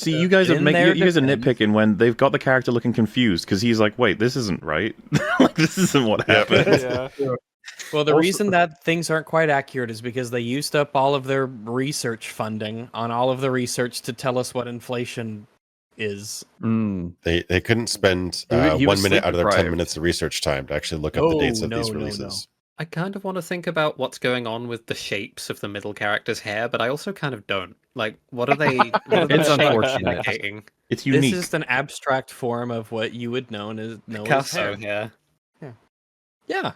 See, you guys are In their you guys are defense- nitpicking when they've got the character looking confused because he's like, "Wait, this isn't right. Like, this isn't what happened." Yeah. Well, the Also- reason that things aren't quite accurate is because they used up all of their research funding on all of the research to tell us what inflation is. They couldn't spend He 1 was minute out of their 10 sleep-deprived. minutes of research time to actually look up the dates of these releases. I kind of want to think about what's going on with the shapes of the middle character's hair, but I also kind of don't. Like, what are they? What are It's the shapes unfortunate. indicating? It's This unique. is just an abstract form of what you would know as Picasso hair. hair. Yeah.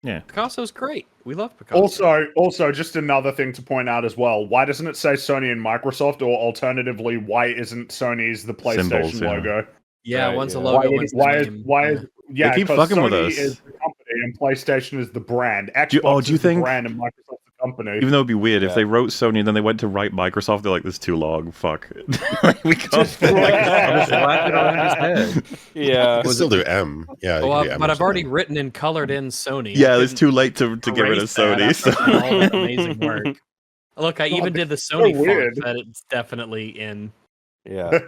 Yeah. Picasso's great. We love Picasso. Also, just another thing to point out as well. Why doesn't it say Sony and Microsoft, or alternatively, why isn't Sony's the PlayStation Symbols, yeah. logo? yeah, Right, one's a yeah. logo, Why one's is the why name. is yeah? They keep 'cause fucking Sony with us. is the company and PlayStation is the brand. Xbox do you is the think- brand and Microsoft's the company. Even though it'd be weird if Yeah. they wrote Sony and then they went to write Microsoft, they're like, "This is too long. Fuck, like, we can't." Just wrap it around his head. Yeah. You can still do M. Yeah, you Well, can do M but or I've already something. written and colored in Sony. Yeah, I it's didn't too late to get rid of erase that Sony. after So. all that amazing work. Look, I even did the Sony weird. font that it's definitely in. Yeah.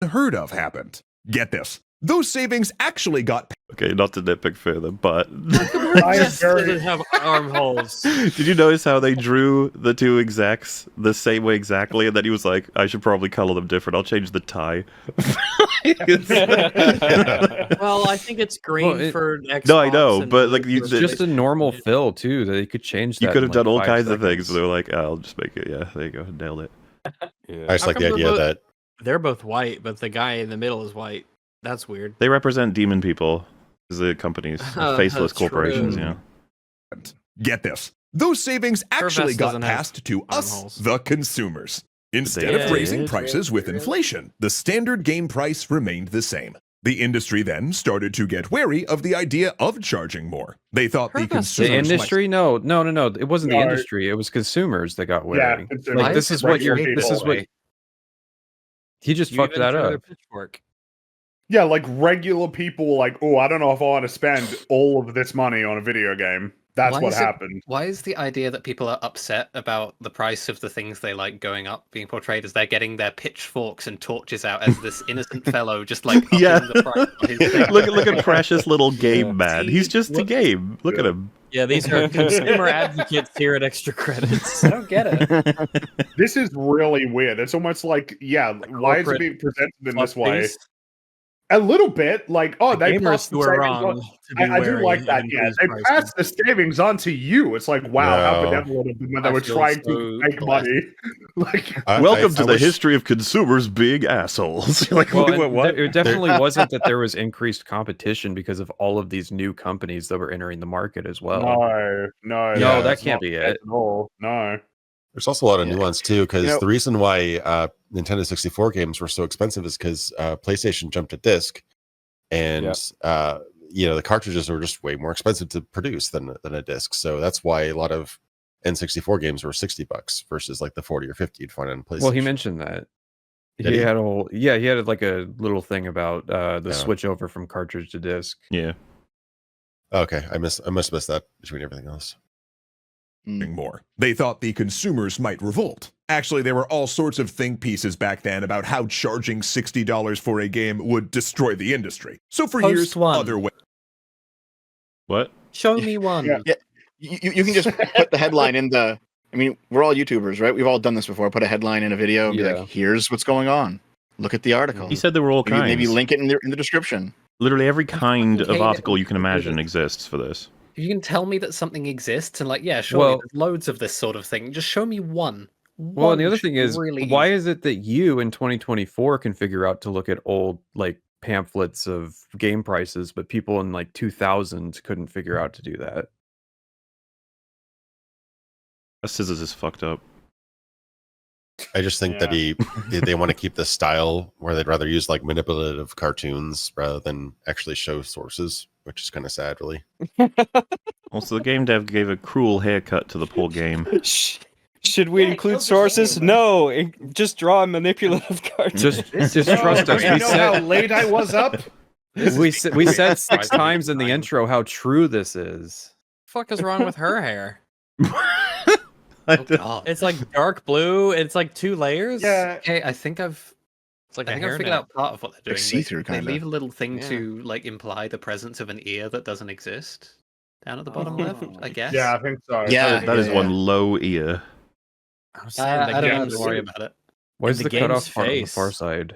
Heard of happened. Get this. Those savings actually got Okay, not to nitpick further, but I am Just very- doesn't have armholes. did you notice how they drew the two execs the same way exactly? And then he was like, "I should probably color them different. I'll change the tie." Well, I think it's green Well, it- for Xbox. No, I know, and but, like, blue you- for It's just a PlayStation. normal fill too. That you could change. You that could in, have done like, all 5 kinds of things. seconds. But they were like, "Oh, I'll just make it." Yeah, there you go, nailed it. Yeah. I just How like the come idea they're that They're both white, but the guy in the middle is white. That's weird. They represent demon people, because the companies, faceless True. corporations. Yeah. Get this. Those savings actually vest got doesn't have passed to us, armholes. the consumers. Instead They of raising did. prices with inflation, the standard game price remained the same. The industry then started to get wary of the idea of charging more. They thought the Her vest The consumers might- industry? No. It wasn't the No. industry. It was consumers that got Yeah, wary. consumers. Like, this is what you're. Regular This is people. what. He just You fucked even that threw their up. pitchfork. Yeah, like regular people, like, oh, I don't know if I want to spend all of this money on a video game. That's Why what is it- happened. Why is the idea that people are upset about the price of the things they like going up being portrayed as they're getting their pitchforks and torches out as this innocent fellow just like upping Yeah. the price on his thing? look at precious little game man. See, He's just a look- game. Look at him. Yeah, these are consumer advocates here at Extra Credits. I don't get it. This is really weird. It's almost like, yeah, why is it corporate being presented in this way? Fuckface. A little bit, like, oh, The they gamers passed who the are savings wrong. on. to be I do wary like of that. Yeah, increased they prices. passed the savings on to you. It's like, wow, how No. benevolent of them when they I were feel trying so to make blessed. money. Like, Welcome to I the wish- history of consumers being assholes. You're like, Well, wait, and what? it definitely wasn't that there was increased competition because of all of these new companies that were entering the market as well. no, that that's can't not be it it. at all. No. There's also a lot of Yeah. nuance too, because You know- the reason why Nintendo 64 games were so expensive is because PlayStation jumped at disc, and the cartridges were just way more expensive to produce than a disc. So that's why a lot of N64 games were $60 versus like the 40 or 50 you'd find on PlayStation. Well, he mentioned that. Did He he? had a whole, he had like a little thing about the Yeah. switch over from cartridge to disc. Yeah. Okay, I must have missed that between everything else. more. They thought the consumers might revolt. Actually, there were all sorts of think pieces back then about how charging $60 for a game would destroy the industry. So for Post years, one. other ways. What? Show me one. Yeah. Yeah, you can just put the headline in the. I mean, we're all YouTubers, right? We've all done this before. Put a headline in a video and be Yeah. like, "Here's what's going on. Look at the article." He said there were all kinds. Maybe link it in the description. Literally every kind of hate it article when you can people do imagine this. exists for this. If you can tell me that something exists and like, yeah, sure, Well- there's loads of this sort of thing. Just show me one. Well, and the One other should thing be is, really why easy. is it that you in 2024 can figure out to look at old like pamphlets of game prices, but people in like 2000 couldn't figure out to do that? Scissors is fucked up. I just think that they want to keep the style where they'd rather use like manipulative cartoons rather than actually show sources, which is kind of sad, really. Also, the game dev gave a cruel haircut to the poor game. Should we include sources? No, just draw a manipulative cartoon. Just trust us. You We know how said late I was up? we said 6 times in the intro how true this is. Fuck is wrong with her hair? Oh, God. It's like dark blue. It's like 2 layers. Yeah. Okay, I think I've It's like I a think I figured hairnet. out part of what they're doing. Like see-through, They kinda. leave a little thing Yeah. to like imply the presence of an ear that doesn't exist down at the bottom left, I guess. Yeah, I think so. Yeah, That is yeah, one yeah. low ear. I was saying the I don't know. game's Don't worry about it. Why And is the the game's cutoff part on the far face. side?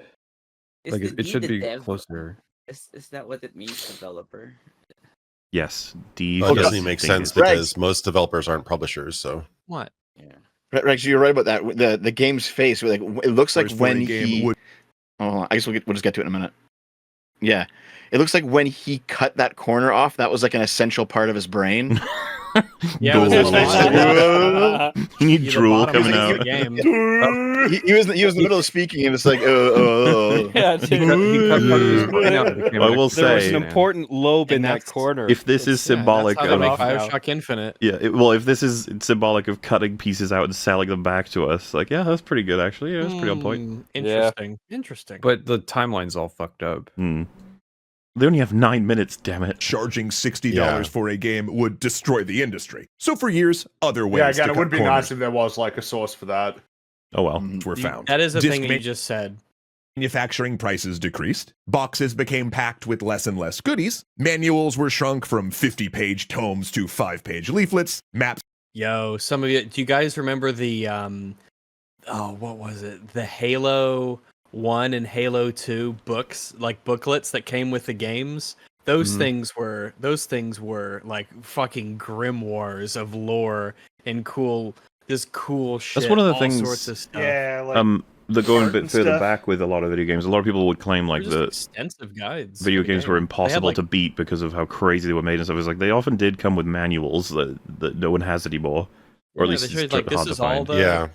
Is Like the it D should the be dev? closer. Is that what it means, developer? Yes, D. Well, it for doesn't even make distinct. sense because most developers aren't publishers. So What? Yeah. Rex, you're right about that. The game's face, like it looks like For when a game he. would Oh, I guess we'll just get to it in a minute. Yeah, it looks like when he cut that corner off, that was like an essential part of his brain. Yeah, it was Cool. a You need the drool bottom coming of out. the game. he was in the middle of speaking, and it's like, Yeah, He cut part of his brain out. It became I an will extra there was say- an man. important lobe And in that that's- corner. If this is symbolic that's how of they make now. Bioshock Infinite. yeah, well, if this is symbolic of cutting pieces out and selling them back to us, like, yeah, that's pretty good actually. Yeah, that's pretty on point. Interesting. Interesting. But the timeline's all fucked up. Hmm. They only have 9 minutes. Damn it. charging $60 Yeah. for a game would destroy the industry. So for years, other ways Yeah, to again, it cut would be corners nice if there was like a source for that. Oh well. were found. That is a Disc thing that you ma- just said. Manufacturing prices decreased. Boxes became packed with less and less goodies. Manuals were shrunk from 50-page tomes to 5-page leaflets. Maps Yo, some of you, do you guys remember the what was it? The Halo 1 and Halo 2 books, like booklets that came with the games? Those things were like fucking grimoires of lore and cool shit. one of the all things- sorts of stuff. Yeah, like The going a art bit and further stuff. back with a lot of video games, a lot of people would claim like They're just the extensive guides. video for the games were game. They had, impossible like- to beat because of how crazy they were made and stuff. It's like they often did come with manuals that no one has anymore, or at Yeah, least they it's showed, like, this hard to is all find. the- yeah,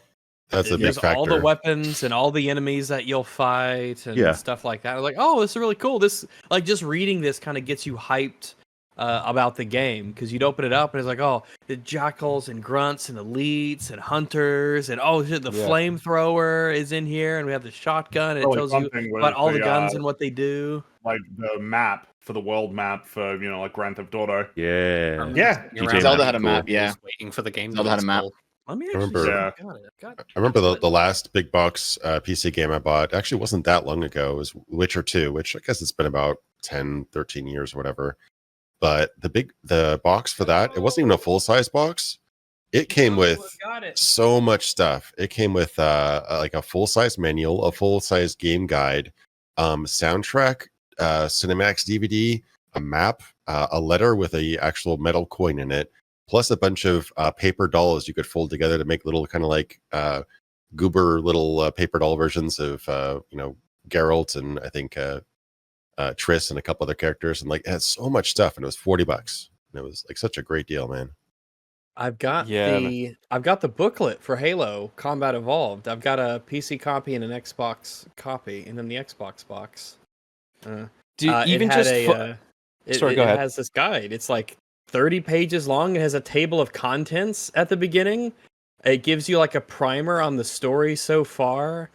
that's a big There's factor. all the weapons and all the enemies that you'll fight and Yeah. stuff like that. Like, oh, this is really cool. This, like, just reading this kind of gets you hyped about the game, because you'd open it up and it's like, oh, the jackals and grunts and elites and hunters and oh shit, the Yeah. flamethrower is in here, and we have the shotgun, and it Probably tells one you thing was about all the the, guns and what they do. like the map for the world map for like Grand Theft Auto. Yeah. Yeah. GTA Zelda map had a is map, cool. yeah. Just waiting for the game. Zelda to had a map. install. Let me I actually remember- see. Yeah. I've got it. I've got it. I remember the last big box PC game I bought actually wasn't that long ago. It was Witcher 2, which I guess it's been about 10, 13 years or whatever. But the box for that, it wasn't even a full-size box. It came with Got it. so much stuff. It came with like a full-size manual, a full-size game guide, soundtrack, Cinemax DVD, a map, a letter with a actual metal coin in it, plus a bunch of paper dolls you could fold together to make little kind of like goober little paper doll versions of Geralt and I think Triss and a couple other characters, and like it had so much stuff, and it was $40, and it was like such a great deal, man. I've got Yeah, the booklet for Halo Combat Evolved. I've got a PC copy and an Xbox copy, and then the Xbox box. Dude, even it had just Sorry, go it ahead. has this guide. It's like 30 pages long. It has a table of contents at the beginning. It gives you like a primer on the story so far.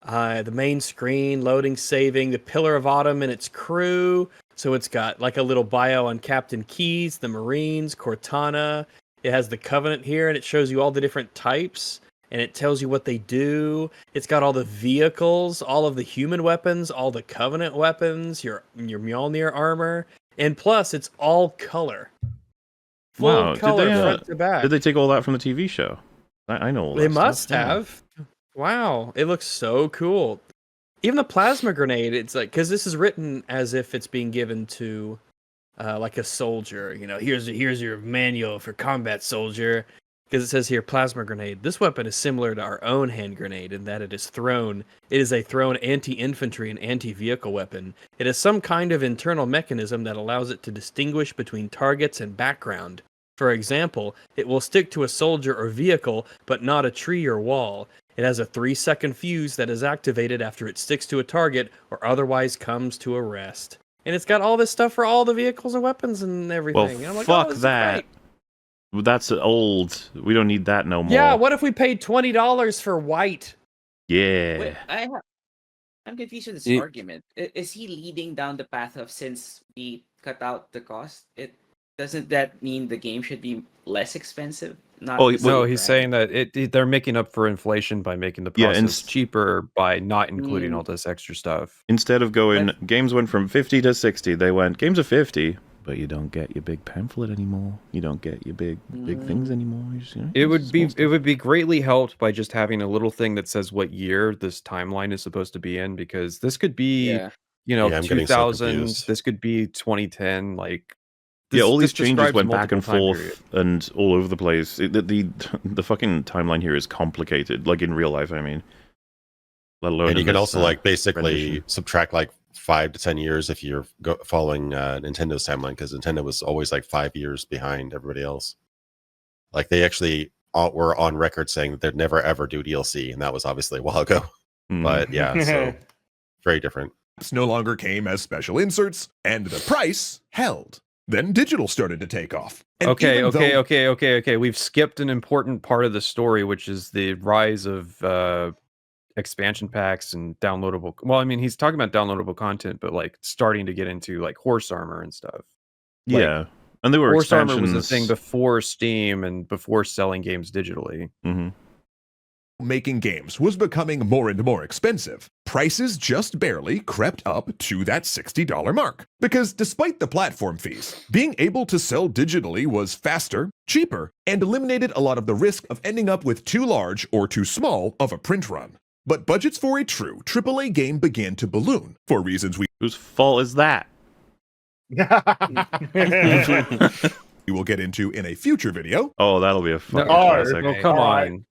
The main screen, loading, saving, the Pillar of Autumn and its crew. So it's got like a little bio on Captain Keyes, the Marines, Cortana. It has the Covenant here, and it shows you all the different types, and it tells you what they do. It's got all the vehicles, all of the human weapons, all the Covenant weapons, your Mjolnir armor, and plus it's all color. Full Wow, did color they, front to back. Did they take all that from the TV show? I know all They that stuff, must yeah. have. Wow, it looks so cool. Even the plasma grenade, it's like, because this is written as if it's being given to like a soldier. You know, here's your manual for combat soldier. Because it says here, plasma grenade. This weapon is similar to our own hand grenade in that it is thrown. It is a thrown anti-infantry and anti-vehicle weapon. It has some kind of internal mechanism that allows it to distinguish between targets and background. For example, it will stick to a soldier or vehicle, but not a tree or wall. It has a 3-second fuse that is activated after it sticks to a target or otherwise comes to a rest. And it's got all this stuff for all the vehicles and weapons and everything. Well, And I'm like, fuck oh, this is that. great. That's old. We don't need that no more. Yeah, what if we paid $20 for white? Yeah. Wait, I'm confused with this It- argument. Is he leading down the path of, since we cut out the cost, doesn't that mean the game should be less expensive? Not Oh, the well, No, same, he's right? saying that they're making up for inflation by making the Yeah, process cheaper by not including Mm. all this extra stuff. instead of going, But- games went from 50 to 60, they went, games are 50, but you don't get your big pamphlet anymore. You don't get your big things anymore. You just, It would small be stuff. it would be greatly helped by just having a little thing that says what year this timeline is supposed to be in, because this could be, Yeah. you know, Yeah, I'm getting so 2000, confused. this could be 2010, like Yeah, all these this changes describes went back and multiple time forth periods. and all over the place. The fucking timeline here is complicated, like in real life, I mean. Let alone And you in can this, also like basically rendition. subtract like 5 to 10 years if you're following Nintendo's timeline, because Nintendo was always like 5 years behind everybody else. Like they actually were on record saying that they'd never ever do DLC, and that was obviously a while ago. Mm. But yeah, so very different. No longer came as special inserts, and the price held. Then digital started to take off. And Okay, even though- okay. We've skipped an important part of the story, which is the rise of expansion packs and downloadable. Well, I mean, he's talking about downloadable content, but like starting to get into like horse armor and stuff. Like, Yeah. And there were horse expansions. armor was a thing before Steam and before selling games digitally. Mm-hmm. making games was becoming more and more expensive, prices just barely crept up to that $60 mark. Because despite the platform fees, being able to sell digitally was faster, cheaper, and eliminated a lot of the risk of ending up with too large or too small of a print run. But budgets for a true AAA game began to balloon, for reasons Whose fault is that? we will get into in a future video. Oh, that'll be a fucking Oh, classic. Well, come Alright. on.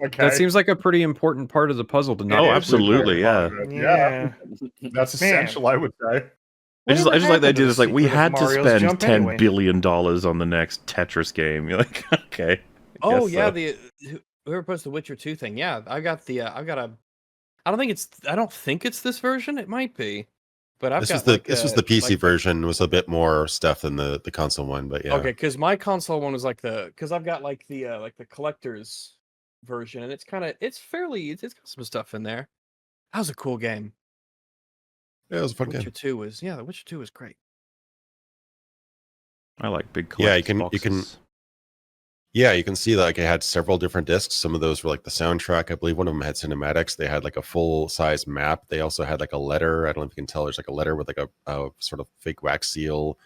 Okay. That seems like a pretty important part of the puzzle to not Oh, include. absolutely, yeah. Yeah. That's essential, I would say. I just like the idea that's like, we had to Mario's spend Jump $10 anyway? billion on the next Tetris game. You're like, okay. I Oh guess yeah, so. whoever posted the Witcher 2 thing. Yeah, I got a. I don't think it's this version. It might be, but I've This got was the like this was a- the PC like version, was a bit more stuff than the console one, but yeah. Okay, because my console one was because I've got like the collector's version, and it's got some stuff in there. That was a cool game. Yeah, it was a fun Witcher game. 2 was the Witcher 2 was great. I like big Yeah, collector's boxes. Yeah, you can see that like it had several different discs. Some of those were like the soundtrack. I believe one of them had cinematics. They had like a full size map. They also had like a letter. I don't know if you can tell. There's like a letter with like a sort of fake wax seal.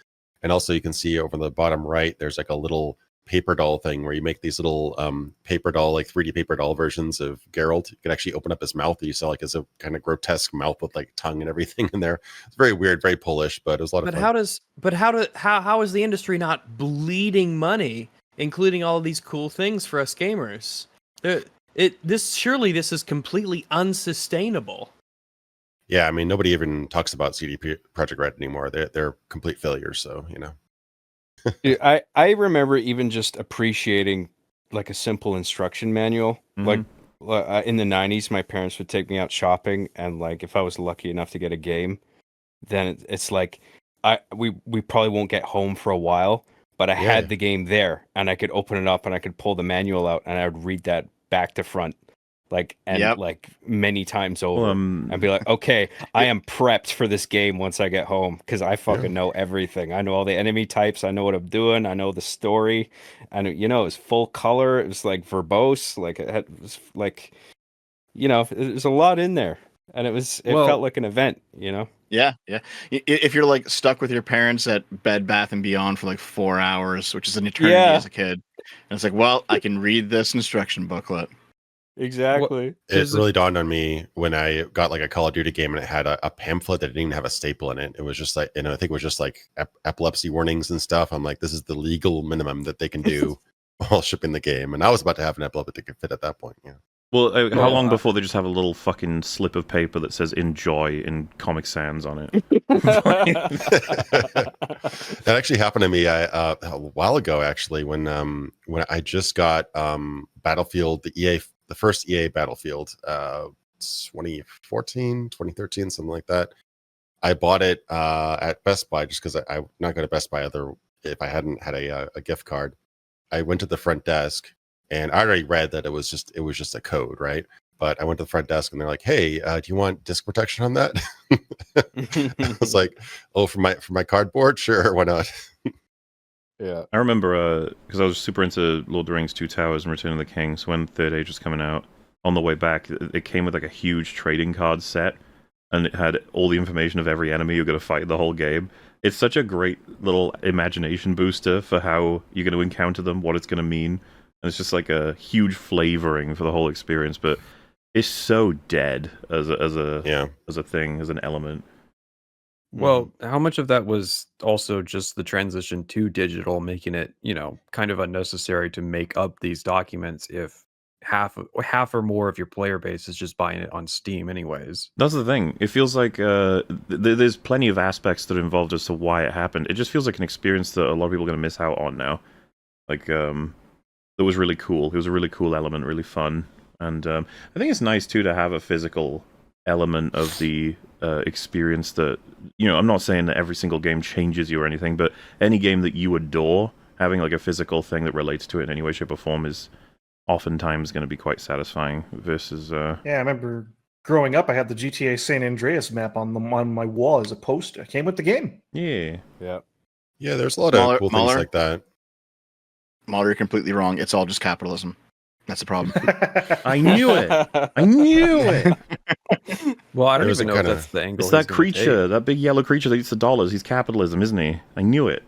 And also you can see over the bottom right, there's like a little paper doll thing where you make these little paper doll, like 3D paper doll versions of Geralt. You can actually open up his mouth. You saw like as a kind of grotesque mouth with like tongue and everything in there. It's very weird, very Polish, but it was a lot of fun. How is the industry not bleeding money, including all of these cool things for us gamers? Surely this is completely unsustainable. Yeah, I mean, nobody even talks about CD Projekt Red anymore. They're complete failures. So, you know. Dude, I remember even just appreciating like a simple instruction manual. Like in the 90s, my parents would take me out shopping, and like if I was lucky enough to get a game, then it's like we probably won't get home for a while, but I had the game there, and I could open it up and I could pull the manual out and I would read that back to front, like many times over, and be like, okay, I am prepped for this game once I get home because I fucking know everything. I know all the enemy types. I know what I'm doing. I know the story, and it was full color. It was like verbose. Like it was like, there's a lot in there, and it felt like an event. Yeah. If you're like stuck with your parents at Bed Bath and Beyond for like 4 hours, which is an eternity as a kid, and it's like, well, I can read this instruction booklet. Exactly. It really dawned on me when I got like a Call of Duty game and it had a pamphlet that didn't even have a staple in it. It was just like, I think it was just like epilepsy warnings and stuff. I'm like, this is the legal minimum that they can do while shipping the game. And I was about to have an epileptic fit at that point. Yeah. Well, how long before they just have a little fucking slip of paper that says "Enjoy" in Comic Sans on it? That actually happened to me a while ago, actually, when I just got Battlefield, the first EA Battlefield, 2014, 2013, something like that. I bought it at Best Buy just because I'm not going to Best Buy if I hadn't had a gift card. I went to the front desk. And I already read that it was just a code, right? But I went to the front desk and they're like, "Hey, do you want disk protection on that?" I was like, "Oh, for my cardboard, sure, why not?" Yeah. I remember because I was super into Lord of the Rings: Two Towers and Return of the King. So when Third Age was coming out, on the way back, it came with like a huge trading card set, and it had all the information of every enemy you're going to fight the whole game. It's such a great little imagination booster for how you're going to encounter them, what it's going to mean, and it's just like a huge flavoring for the whole experience. But it's so dead as a thing, as an element. Well, how much of that was also just the transition to digital, making it, kind of unnecessary to make up these documents if half or more of your player base is just buying it on Steam anyways? That's the thing. It feels like there's plenty of aspects that are involved as to why it happened. It just feels like an experience that a lot of people are going to miss out on now. Like, it was really cool. It was a really cool element, really fun. And I think it's nice, too, to have a physical element of the experience that, I'm not saying that every single game changes you or anything, but any game that you adore, having like a physical thing that relates to it in any way, shape, or form is oftentimes going to be quite satisfying versus... Yeah, I remember growing up, I had the GTA San Andreas map on my wall as a poster. It came with the game. Yeah. Yeah. Yeah, there's a lot of cool things like that. Mahler, you're completely wrong. It's all just capitalism. That's the problem. I knew it. I knew it. Well, I don't There's even a know if kinda- that's the angle. It's that he's gonna creature, take. that big yellow creature that eats the dollars. He's capitalism, isn't he? I knew it.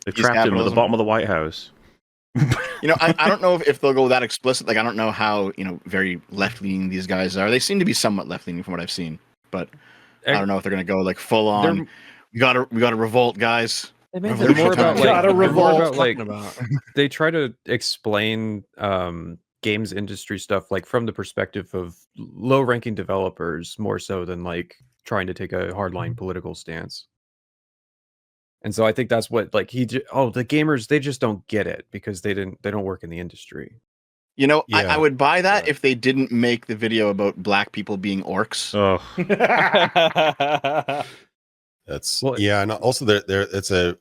They've He's trapped him at the capitalism. bottom of the White House. I don't know if they'll go that explicit. Like, I don't know how, very left-leaning these guys are. They seem to be somewhat left-leaning from what I've seen. But I don't know if they're going to go, like, full on, we gotta revolt, guys. They're more about like Gotta they're more revolt. about like About. they try to explain games industry stuff like from the perspective of low-ranking developers more so than like trying to take a hardline political stance. And so I think that's what like the gamers, they just don't get it because they don't work in the industry. Yeah. I would buy that if they didn't make the video about black people being orcs. Oh, That's Well, and also there it's a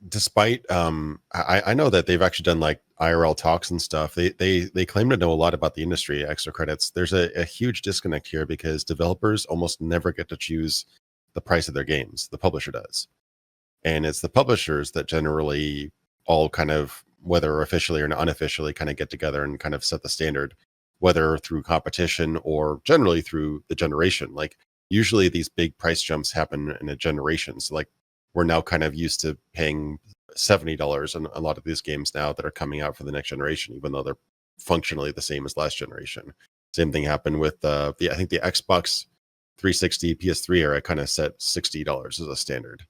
despite I know that they've actually done like IRL talks and stuff. They claim to know a lot about the industry. Extra credits. There's a huge disconnect here because developers almost never get to choose the price of their games. The publisher does, and it's the publishers that generally all kind of, whether officially or unofficially, kind of get together and kind of set the standard, whether through competition or generally through the generation. Like usually these big price jumps happen in a generation. So like we're now kind of used to paying $70 on a lot of these games now that are coming out for the next generation, even though they're functionally the same as last generation. Same thing happened with I think the Xbox 360 PS3 era kind of set $60 as a standard.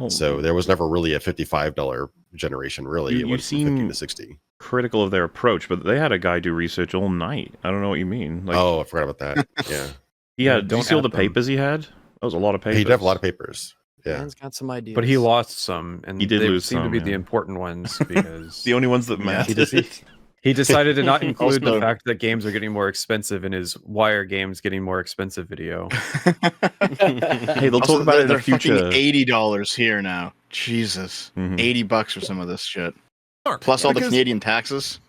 So there was never really a $55 generation. Really, You it went from 50 seem to 60. critical of their approach, but they had a guy do research all night. I don't know what you mean. Like, I forgot about that. Yeah, he had. Do you don't see all add the them. papers he had? That was a lot of papers. he did have a lot of papers. Yeah, Man's got some ideas. but he lost some, and He did they lose seem to some, be yeah. the important ones because The only ones that Yeah. mattered. he decided to not include the Also- fact that games are getting more expensive in his "Why are games getting more expensive?" video. Hey, they'll Also, talk about it in the they're fucking future. $80 here now. Jesus, Mhm. $80 for some of this shit. Mark, Plus all the because- Canadian taxes.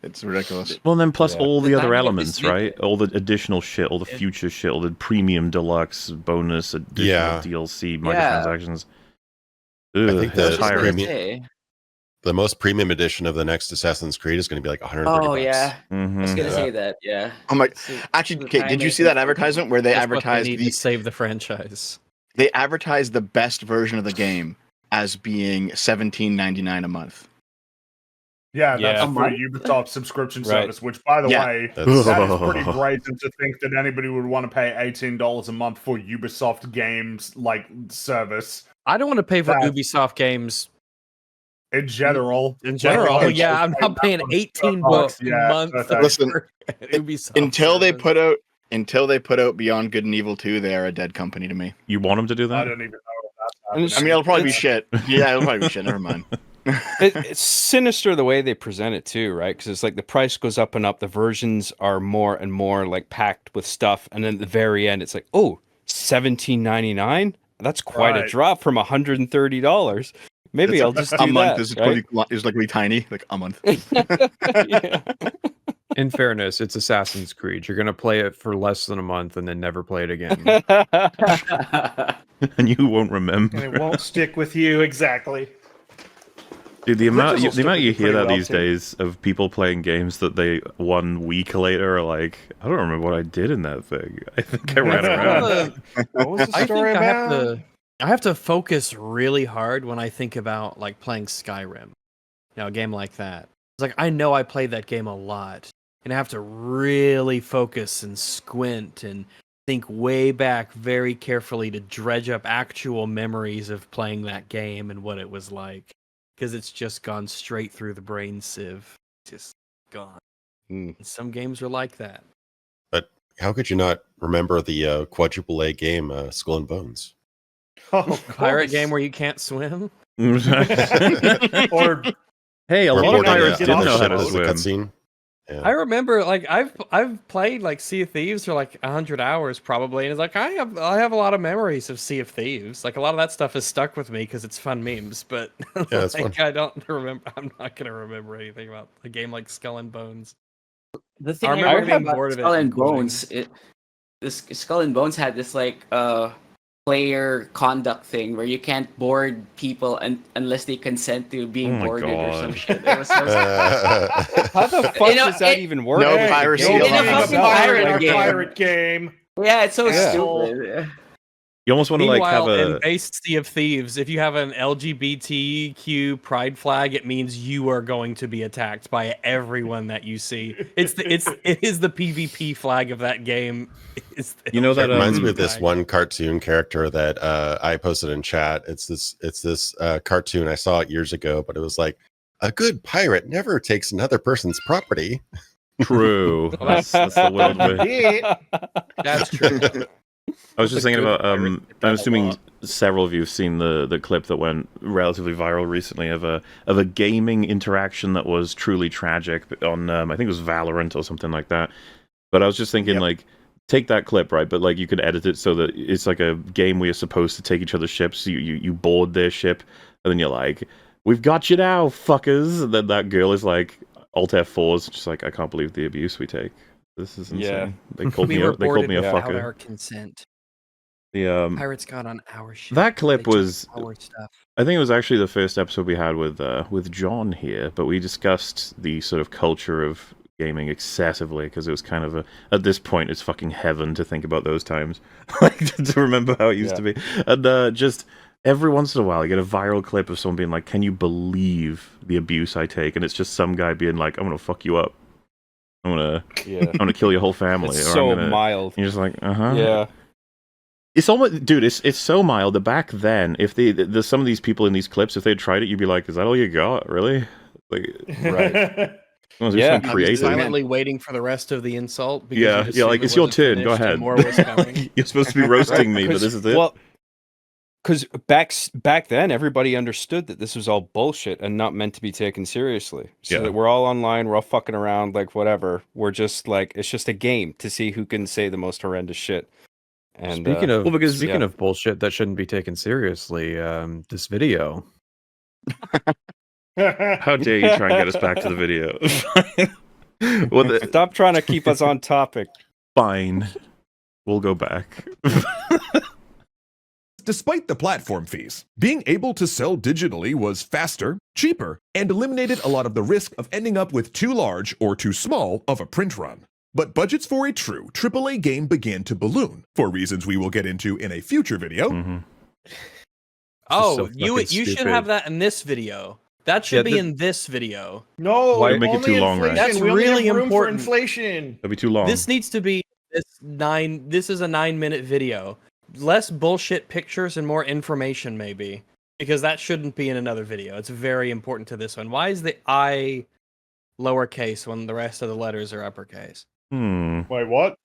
It's ridiculous. Well, then plus Yeah. all the other Not even elements, if you- right? All the additional shit, all the future shit, all the premium deluxe bonus, additional Yeah. DLC, Yeah. microtransactions. Ugh, I think it's the tiring. premium- Hey. the most premium edition of the next Assassin's Creed is going to be like 130 Oh bucks. yeah, I was Mhm. gonna say that. Yeah. I'm like, So- actually, the okay, time did you they see that can- advertisement where they That's what advertised need to save the franchise. they advertised the best version of the game as being $17.99 a month? Yeah, that's Yeah. for Ubisoft subscription Right. service, which, by the Yeah. way, That's- that is pretty brazen to think that anybody would want to pay $18 a month for Ubisoft games like service I don't want to pay for That- Ubisoft games in general. in general. Like, Yeah, I'm not paying 18 bucks a Yeah, month that's for Listen, Ubisoft. Until they service. put out Beyond Good and Evil 2, they are a dead company to me. You want them to do I that? don't even know if that's And happening. I mean, it'll probably be It's- shit. Yeah, it'll probably be shit. Never mind. It's sinister the way they present it too, right? Because it's like the price goes up and up. The versions are more and more like packed with stuff, and then at the very end, it's like, oh, $17.99. That's quite a Right. drop from $130. Maybe It's I'll just do a month that. is right? like really tiny, like a month. Yeah. In fairness, it's Assassin's Creed. You're gonna play it for less than a month and then never play it again. And you won't remember. And it won't stick with you exactly. Dude, the amount Glitches will stick with you you hear pretty that well, these too. days of people playing games that they 1 week later are like, I don't remember what I did in that thing. I think I ran around. What was the I story think about? I have to focus really hard when I think about like playing Skyrim. You know, a game like that. It's like I know I played that game a lot, and I have to really focus and squint and think way back very carefully to dredge up actual memories of playing that game and what it was like, because it's just gone straight through the brain sieve, just gone. Mm. And some games are like that. But how could you not remember the quadruple A game Skull and Bones? Oh, Pirate course. game where you can't swim. Or Hey, a Or lot of boarding pirates get did on know the how to ship as a swim. cutscene. Yeah. I remember, like I've played like Sea of Thieves for like 100 hours probably, and it's like I have a lot of memories of Sea of Thieves. Like a lot of that stuff is stuck with me because it's fun memes. But it's like fun. I don't remember. I'm not gonna remember anything about a game like Skull and Bones. The thing I I remember remember being about bored of it Skull and and quitting. Bones, this Skull and Bones had this like player conduct thing where you can't board people unless they consent to being Oh my boarded or some God. shit. It was so How the fuck You know, does that it- even work? No in the piracy game? In a allowed. fucking pirate our game. pirate game. yeah, it's so Yeah. stupid. You almost want to like have Meanwhile, in a base Sea of Thieves, if you have an LGBTQ pride flag, it means you are going to be attacked by everyone that you see. It is the PvP flag of that game. It's the You know that, That reminds me LGBT of this flag. one cartoon character that I posted in chat. It's this cartoon I saw it years ago, but it was like a good pirate never takes another person's property. true. That's the world we're. Yeah. That's true. I was just A thinking good about pirate I'm did that a assuming lot. several of you have seen the clip that went relatively viral recently of a gaming interaction that was truly tragic on I think it was Valorant or something like that. But I was just thinking like take that clip, right? But like you could edit it so that it's like a game where you're supposed to take each other's ships. You board their ship and then you're like, "We've got you now, fuckers." And then that girl is like Alt F4's just like, "I can't believe the abuse we take. This is insane." Yeah. They called We me were a, they called me a boarded without fucker. our consent. The Pirates got on our ship. that clip They took was our stuff. I think it was actually the first episode we had with John here, but we discussed the sort of culture of gaming excessively because it was kind of at this point it's fucking heaven to think about those times, like to remember how it used to be, and just every once in a while you get a viral clip of someone being like, "Can you believe the abuse I take?" And it's just some guy being like, "I'm gonna fuck you up. I'm gonna kill your whole family." It's or so I'm gonna... mild. And you're just like, uh-huh. Yeah. It's almost, dude. It's so mild that back then, if there's some of these people in these clips, if they tried it, you'd be like, "Is that all you got, really?" Like, Right. well, Yeah. something creative. Silently waiting for the rest of the insult. Because Yeah, you'd assume yeah, like it it's your wasn't turn. Go finished and ahead. More was coming. You're supposed to be roasting me, but this is it. Well, because back then everybody understood that this was all bullshit and not meant to be taken seriously. So Yeah. that we're all online, we're all fucking around, like whatever. We're just like it's just a game to see who can say the most horrendous shit. And Speaking of well, because- speaking of bullshit that shouldn't be taken seriously, this video. How dare you try and get us back to the video? Well, stop trying to keep us on topic. Fine, we'll go back. Despite the platform fees, being able to sell digitally was faster, cheaper, and eliminated a lot of the risk of ending up with too large or too small of a print run. But budgets for a true AAA game began to balloon, for reasons we will get into in a future video. Mm-hmm. Oh, so you fucking should stupid. have that in this video. That should Yeah, be in this video. No, Why make it only too long, right? inflation. That's We only really have room important. for inflation. That'd be too long. This needs to be This is a 9-minute video. Less bullshit pictures and more information, maybe, because that shouldn't be in another video. It's very important to this one. Why is the I lowercase when the rest of the letters are uppercase? Wait, what?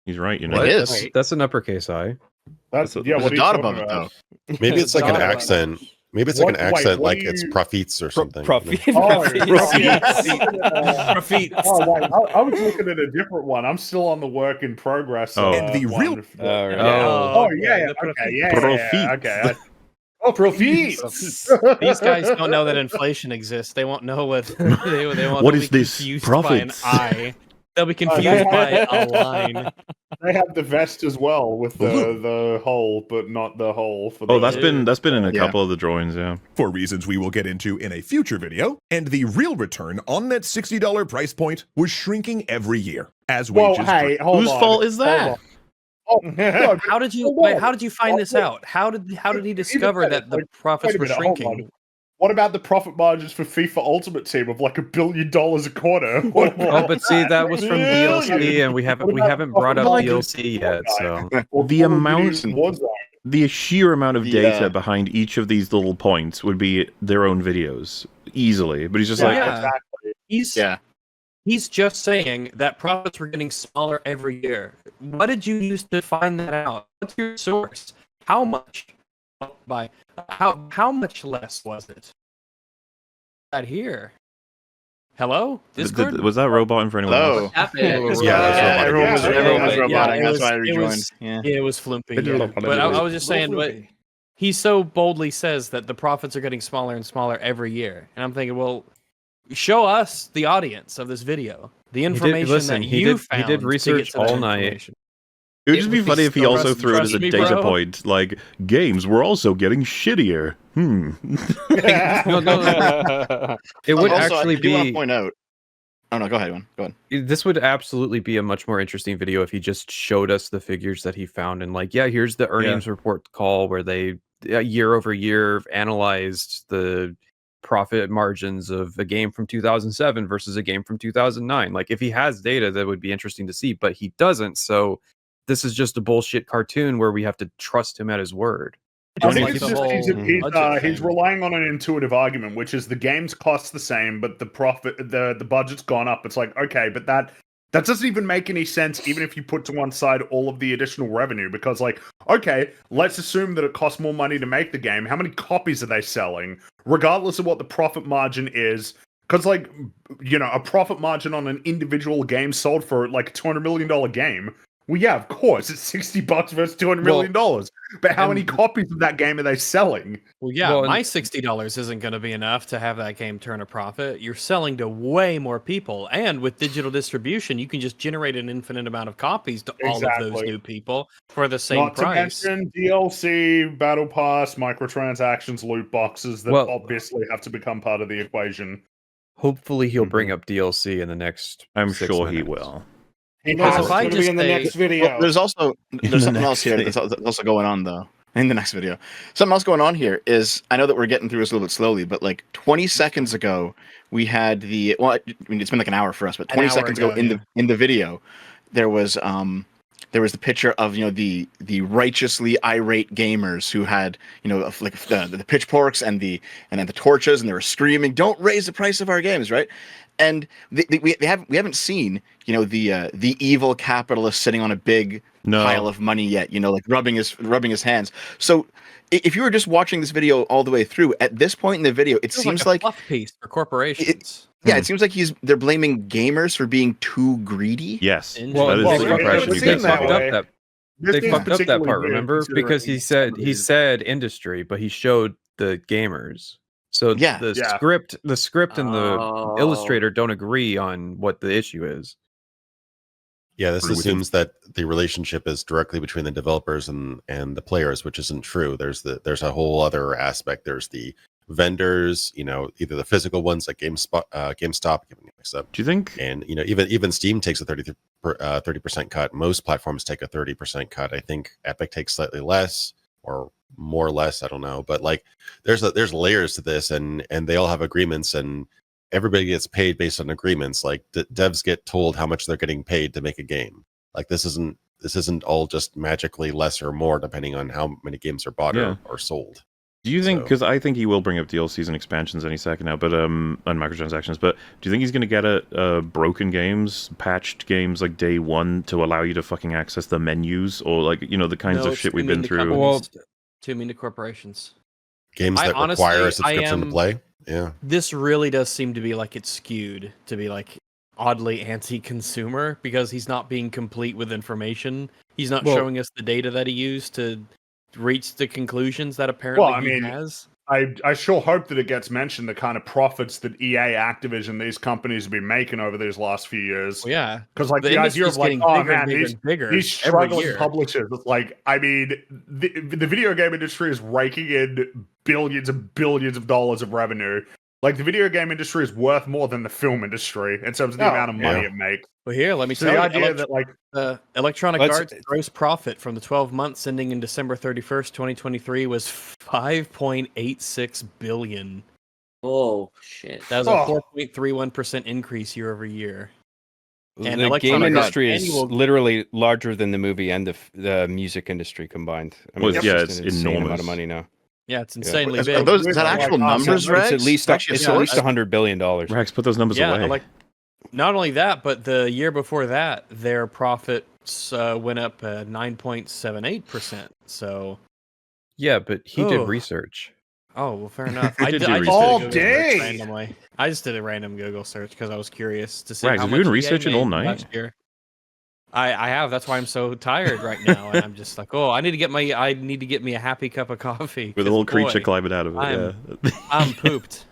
He's right, you know. It is. That's an uppercase I. That's There's yeah. There's What a are you dot talking above it, about? though. Maybe it's like an Dot above it. accent. Maybe it's like an What- wait, accent, what like do it's you- profits or something. Profit. Oh, Profit. Oh, wait, I was looking at a different one. I'm still on the work in progress. Oh. And the real- one. All right. Oh, yeah, the okay, profit. yeah, Profit. okay. Oh, profit. These guys don't know that inflation exists. They won't know what they won't What they'll is be this? confused by an Profits. I. They'll be confused they by a have- line. They have the vest as well with the hole, but not the hole for the. Oh, that's been in a Yeah. couple of the drawings, yeah. For reasons we will get into in a future video, and the real return on that $60 price point was shrinking every year as Well, wages hey, hold Whose on, fault is hold that? on. Oh, no, How did you hold wait? on. How did you find this out? How did he discover better, that the like, profits wait a were minute, hold on. shrinking? What about the profit margins for FIFA Ultimate Team of like $1 billion a quarter? What Oh, about but see, that was from DLC, and we What haven't about brought up Like- DLC yet. So Or The Call of amount- Duty Warzone? The sheer amount of The, data behind each of these little points would be their own videos easily. But he's just like, Yeah. exactly. He's just saying that profits were getting smaller every year. What did you use to find that out? What's your source? How much? By how much less was it? That here. Hello? Discord? was that robot in for anyone Hello. else? What happened? Yeah, Yeah, that's everyone was robotic. everyone was Yeah, robotic. it That's was- why I it rejoined. was- Yeah. Yeah, it was flooping. Digital Yeah. But I was just saying, but Floopy. he so boldly says that the profits are getting smaller and smaller every year. And I'm thinking, well, show us, the audience of this video, the information that you found. He did to get research to that all night. information. It would just be funny if he Trust- also threw it as trust a me, data bro. point, like, games were also getting shittier. No, it would Also, actually I do want to be. point out. Oh no, go ahead, Ewan. Go ahead. This would absolutely be a much more interesting video if he just showed us the figures that he found and like, yeah, here's the earnings report call where they year over year analyzed the profit margins of a game from 2007 versus a game from 2009. Like if he has data, that would be interesting to see, but he doesn't. So this is just a bullshit cartoon where we have to trust him at his word. I Just think like it's the just whole budget he's thing. relying on an intuitive argument, which is the games cost the same, but the profit the budget's gone up. It's like, okay, but that doesn't even make any sense, even if you put to one side all of the additional revenue, because like, okay, let's assume that it costs more money to make the game. How many copies are they selling? Regardless of what the profit margin is. Because, like, you know, a profit margin on an individual game sold for like a $200 million game. Well, yeah, of course, it's $60 versus $200 million. But how many copies of that game are they selling? Well, yeah, Well, my $60 isn't going to be enough to have that game turn a profit. You're selling to way more people, and with digital distribution, you can just generate an infinite amount of copies to all of those Exactly. new people for the same Not price. to mention DLC, battle pass, microtransactions, loot boxes that Well- obviously have to become part of the equation. Hopefully he'll bring up DLC in the next. I'm 6 sure he minutes. will. He Because knows if I it's going to just be in the say- next video. Well, there's also the there's something next else here video. that's also going on though. In the next video, something else going on here is I know that we're getting through this a little bit slowly, but like 20 seconds ago we had the I mean it's been like an hour for us, but 20 hour seconds ago ago, in the video there was the picture of the righteously irate gamers who had like the pitchforks and then the torches, and they were screaming, "Don't raise the price of our games!" Right? And we haven't seen the evil capitalist sitting on a big pile of money yet. Like rubbing his hands. So if you were just watching this video all the way through, at this point in the video, it Feels seems like a like fluff piece for corporations. it seems like they're blaming gamers for being too greedy. Yes, Well, that is well, the it impression you seems get. that fucked way. up that This they is fucked up that particularly part, weird remember? considering Because he some of these- said industry, but he showed the gamers. So Yeah. the Yeah. script and the Oh. illustrator don't agree on what the issue is. Yeah, this Within- assumes that the relationship is directly between the developers and the players, which isn't true. There's a whole other aspect. There's the vendors, either the physical ones like GameStop, giving it mixed up. Do you think? And even Steam takes a 30% cut. Most platforms take a 30% cut. I think Epic takes slightly less or more or less. I don't know, but like there's layers to this, and they all have agreements, and everybody gets paid based on agreements. Like devs get told how much they're getting paid to make a game. Like this isn't all just magically less or more depending on how many games are bought or sold. Do you think? So- Because I think he will bring up DLCs and expansions any second now, but and microtransactions. But do you think he's going to get a broken games, patched games like day one to allow you to fucking access the menus or like the kinds No, of shit it's we've too been mean to through? companies. Too mean to corporations. Games I that honestly- require I a subscription to am- play. Yeah. This really does seem to be like it's skewed to be like oddly anti-consumer because he's not being complete with information. He's not Well- showing us the data that he used to reach the conclusions that apparently he has. I sure hope that it gets mentioned, the kind of profits that EA, Activision, these companies have been making over these last few years. Well, yeah, Because like the idea industry's of like, getting oh bigger and man, bigger and bigger these every struggling year. publishers. It's like, I mean, the video game industry is raking in billions and billions of dollars of revenue. Like the video game industry is worth more than the film industry in terms of the amount of money it makes. Well, here, let me So tell the you, idea that like Electronic Let's- Arts gross profit from the 12 months ending in December 31st, 2023 was 5.86 billion. Oh shit. That was a 4.31% increase year over year. And The game Electronic Arts industry is annual- literally larger than the movie and the music industry combined. I mean, Well, it's yeah, just it's an insane amount enormous. of money now. Yeah, it's insanely Is, big. are those, is that actual numbers, Rex? It's at least Actually, it's so at least $100 billion. Rex, put those numbers yeah, away. like not only that, but the year before that, their profits went up 9.78%. So, Yeah, but he did Oh. research. oh well, fair enough. He did do just research. did a All Google day. search randomly. I just did a random Google search because I was curious to see Rex, how have you much been EA researching all made night? last year. I have. That's why I'm so tired right now, and I'm just like, oh, I need to get me a happy cup of coffee With a 'cause, little creature boy, climbing out of it. I'm- Yeah. I'm pooped.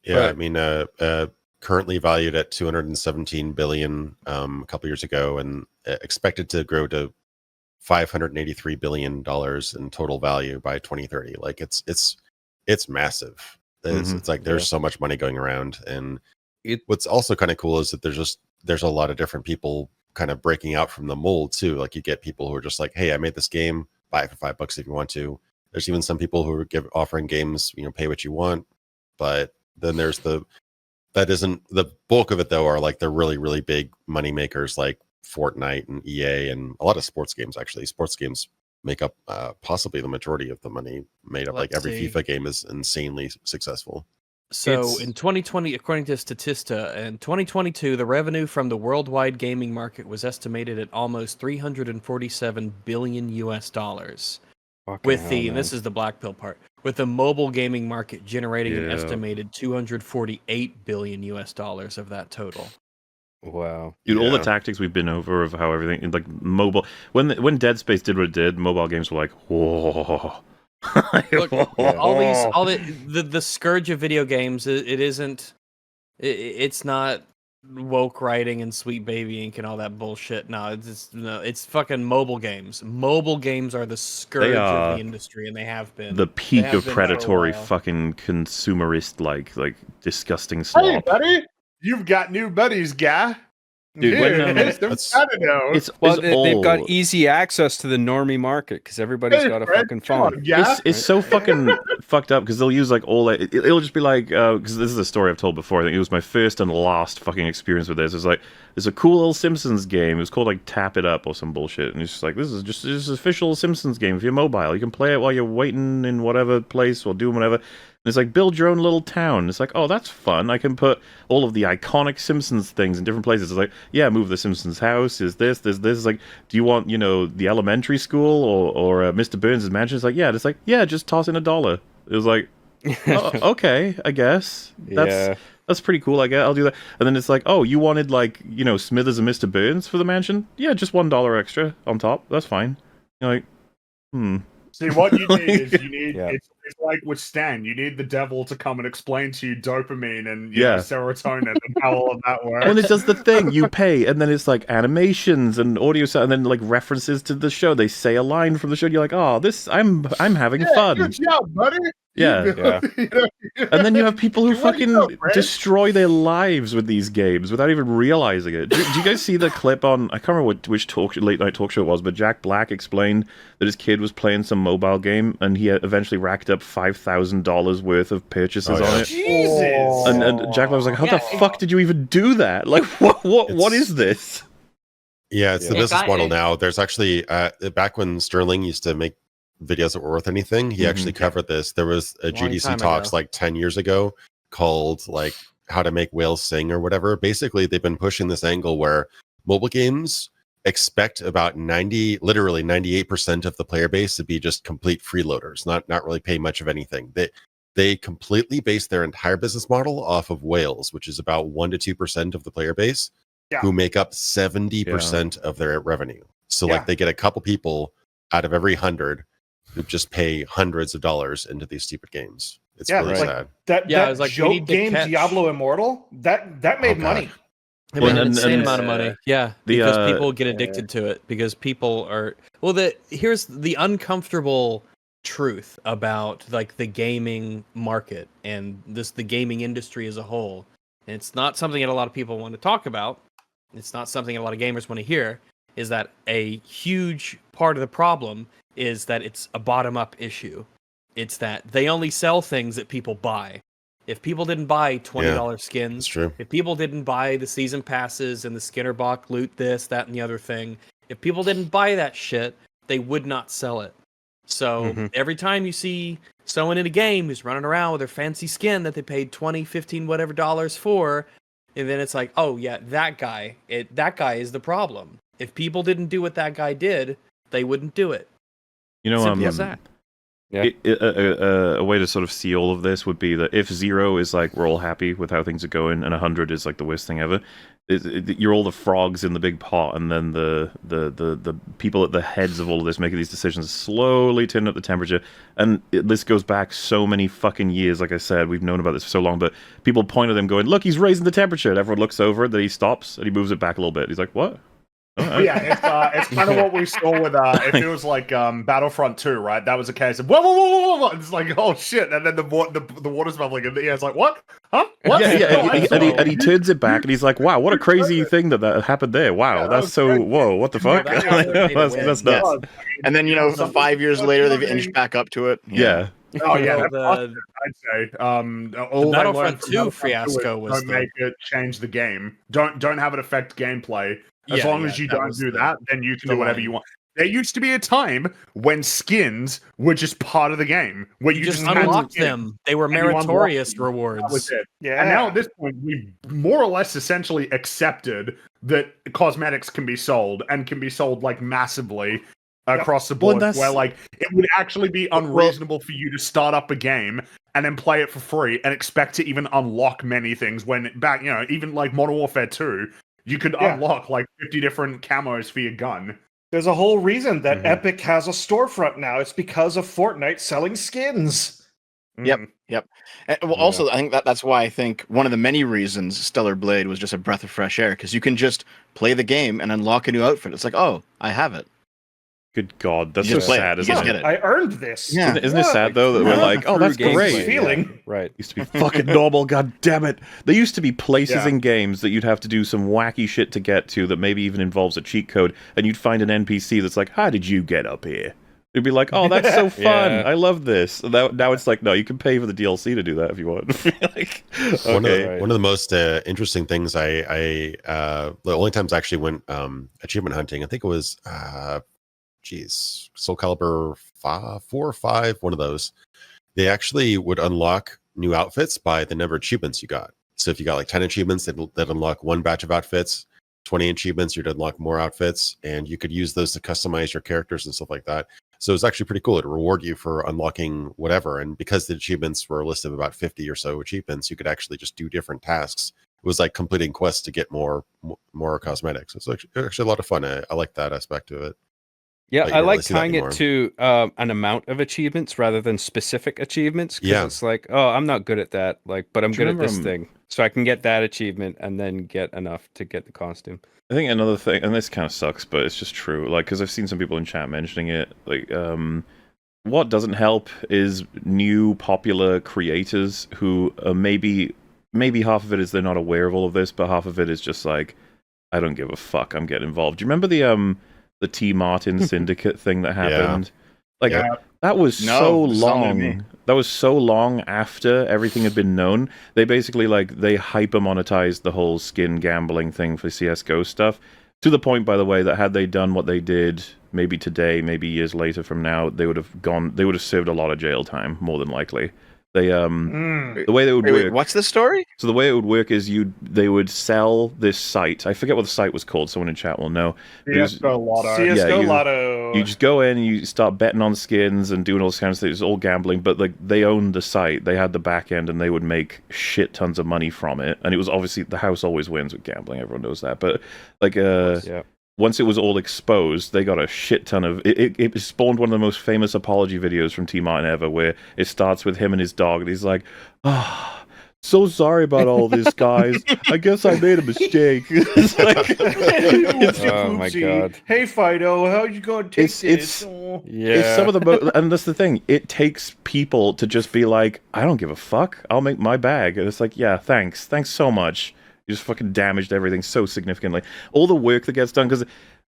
Yeah, Right. I mean, currently valued at 217 billion a couple years ago, and expected to grow to 583 billion dollars in total value by 2030. Like it's massive. It's like there's so much money going around, and what's also kind of cool is that there's a lot of different people kind of breaking out from the mold too. Like you get people who are just like, hey, I made this game, buy it for $5 if you want to. There's even some people who are offering games, pay what you want. But then there's the bulk of it though are like the really, really big money makers like Fortnite and EA and a lot of sports games. Actually, sports games make up possibly the majority of the money made up. Like Let's every see. FIFA game is insanely successful. So It's- in 2020, according to Statista, in 2022, the revenue from the worldwide gaming market was estimated at almost 347 billion US dollars. Fucking With hell, the, and man. this is the black pill part, with the mobile gaming market generating an Yeah. estimated 248 billion US dollars of that total. Wow. Dude, all the Yeah. tactics we've been over of how everything, like mobile, when Dead Space did what it did, mobile games were like, whoa. Look, all the scourge of video games, it's not woke writing and Sweet Baby Inc. and all that bullshit. No, it's fucking mobile games. Mobile games are the scourge of are the industry, and they have been. the peak have of been for a predatory while. fucking consumerist like disgusting Hey, slop. buddy, you've got new buddies, guy. Dude, when, Yes, them that's- Shadows. It's Well, it's they've got all- easy access to the normie market because everybody's Hey, got a Fred, fucking come phone. on, yeah. It's so fucking fucked up because they'll use like all it'll just be like because this is a story I've told before. I think it was my first and last fucking experience with this. It's like there's a cool little Simpsons game. It was called like Tap It Up or some bullshit, and it's just like this is official Simpsons game for your mobile. You can play it while you're waiting in whatever place or doing whatever. And it's like build your own little town. It's like, oh, that's fun. I can put all of the iconic Simpsons things in different places. It's like, yeah, move the Simpsons house. Is this? It's like, do you want the elementary school or Mr. Burns' mansion? It's like, yeah. It's like, yeah, just toss in $1. It was like, oh, okay, I guess that's pretty cool. I guess I'll do that. And then it's like, oh, you wanted like Smithers and Mr. Burns for the mansion? Yeah, just $1 extra on top. That's fine. You're like, See, what you need is Yeah. it's like with Stan. You need the devil to come and explain to you dopamine and Yeah. serotonin and how all of that works. when it does the thing, you pay, and then it's like animations and audio sound, and then like references to the show. They say a line from the show. And you're like, oh, I'm having Yeah, fun. good job, buddy. Yeah. And then you have people who What do you fucking know, Fred? destroy their lives with these games without even realizing it. Do you guys see the clip on? I can't remember which late night talk show it was, but Jack Black explained that his kid was playing some mobile game and he had eventually racked up $5,000 worth of purchases on it. Jesus. And Jack Black was like, "How Yeah, the fuck did you even do that? Like, what It's- is this?" Yeah, it's the Yeah. business It model got- now. There's actually back when Sterling used to make videos that were worth anything, he actually covered this. There was a Long GDC time talks ago. like 10 years ago called like how to make whales sing or whatever. Basically, they've been pushing this angle where mobile games expect about 98% of the player base to be just complete freeloaders, not really pay much of anything. They completely base their entire business model off of whales, which is about 1 to 2% of the player base, Yeah. who make up 70% of their revenue. So Yeah. like they get a couple people out of every 100 who just pay hundreds of dollars into these stupid games. It's Yeah, really like sad. that. Yeah, I that was like, we joke need to game catch- Diablo Immortal that made God. money. It Well, made an and- insane and- amount of money. Yeah, The, because uh, people get addicted to it. Because people are here's the uncomfortable truth about like the gaming market and the gaming industry as a whole. And it's not something that a lot of people want to talk about. It's not something a lot of gamers want to hear. Is that a huge part of the problem? Is that it's a bottom-up issue. It's that they only sell things that people buy. If people didn't buy $20 skins, That's true. if people didn't buy the season passes and the Skinnerbox loot this, that, and the other thing, if people didn't buy that shit, they would not sell it. So every time you see someone in a game who's running around with their fancy skin that they paid 20, 15, whatever dollars for, and then it's like, oh yeah, that guy is the problem. If people didn't do what that guy did, they wouldn't do it. You know, Simple as that. Yeah. A way to sort of see all of this would be that if 0 is like we're all happy with how things are going, and 100 is like the worst thing ever, you're all the frogs in the big pot, and then the people at the heads of all of this making these decisions slowly turn up the temperature. And this goes back so many fucking years. Like I said, we've known about this for so long, but people point at him going, "Look, he's raising the temperature." And everyone looks over, then he stops and he moves it back a little bit. He's like, "What?" Yeah, it's kind of what we saw with if it was like Battlefront 2, right? That was a case of whoa. It's like, oh shit, and then the water's bubbling, and it's like, what? Huh? What? And he turns it back, and he's like, "Wow, what a crazy thing that happened there! Wow, that's so whoa, what the fuck?" That's nuts. And then 5 years later, they've inched back up to it. Yeah. Oh yeah, Well, I'd say all the they Battlefront learned from 2 Battlefront 2 fiasco is was don't make it change the game. Don't have it affect gameplay. As Yeah, long as you that don't was do the- that, then you can the do whatever line. you want. There used to be a time when skins were just part of the game, where You you just had unlocked skins. them. They were And you unlocked meritorious them. That was rewards. it. Yeah. And now at this point, we've more or less essentially accepted that cosmetics can be sold and can be sold like massively across the board. that's- Where like it would actually be unreasonable for you to start up a game and then play it for free and expect to even unlock many things when back, even like Modern Warfare 2, you could unlock like 50 different camos for your gun. There's a whole reason that Mhm. Epic has a storefront now. It's because of Fortnite selling skins. Yep. And, well, also, I think that's why I think one of the many reasons Stellar Blade was just a breath of fresh air, because you can just play the game and unlock a new outfit. It's like, oh, I have it. Good God, that's You so just play it. sad, You isn't just it? get it. I earned this. Yeah. Isn't it sad though that we're like, oh, that's Through great. gameplay, Feeling. Right. Used to be fucking normal, god damn it. There used to be places Yeah. in games that you'd have to do some wacky shit to get to that maybe even involves a cheat code, and you'd find an NPC that's like, how did you get up here? It'd be like, oh, that's so fun. Yeah. I love this. And now it's like, no, you can pay for the DLC to do that if you want. Like, okay. One of the most interesting things the only times I actually went achievement hunting, I think it was Soul Calibur 4 or 5, one of those. They actually would unlock new outfits by the number of achievements you got. So if you got like 10 achievements, that unlock one batch of outfits. 20 achievements, you'd unlock more outfits, and you could use those to customize your characters and stuff like that. So it's actually pretty cool. It reward you for unlocking whatever. And because the achievements were a list of about 50 or so achievements, you could actually just do different tasks. It was like completing quests to get more cosmetics. It's actually a lot of fun. I like that aspect of it. Yeah, But you I don't like really see that tying anymore. it to an amount of achievements rather than specific achievements. 'Cause Yeah. it's like, oh, I'm not good at that. Like, but I'm Do you good at this remember, thing, so I can get that achievement and then get enough to get the costume. I think another thing, and this kind of sucks, but it's just true. Like, because I've seen some people in chat mentioning it. Like, what doesn't help is new popular creators who maybe half of it is they're not aware of all of this, but half of it is just like, I don't give a fuck. I'm getting involved. Do you remember the T. Martin Syndicate thing that happened? Like, that was so long. That was so long after everything had been known. They basically, like, they hyper monetized the whole skin gambling thing for CSGO stuff. To the point, by the way, that had they done what they did, maybe today, maybe years later from now, they would have served a lot of jail time, more than likely. They the way they would work. What's the story? So the way it would work is they would sell this site. I forget what the site was called. Someone in chat will know. CSGO Lotto. CSGO Lotto. You just go in and you start betting on skins and doing all this kind of stuff. It's all gambling, but like they owned the site. They had the back end and they would make shit tons of money from it. And it was obviously the house always wins with gambling. Everyone knows that. But like once it was all exposed, they got a shit ton of... It spawned one of the most famous apology videos from T. Martin ever, where it starts with him and his dog, and he's like, so sorry about all this, guys. I guess I made a mistake. It's like, Oh my god. Hey Fido, how you gonna take this? it's some of the and that's the thing. It takes people to just be like, I don't give a fuck. I'll make my bag. And it's like, yeah, thanks so much. You just fucking damaged everything so significantly. All the work that gets done, because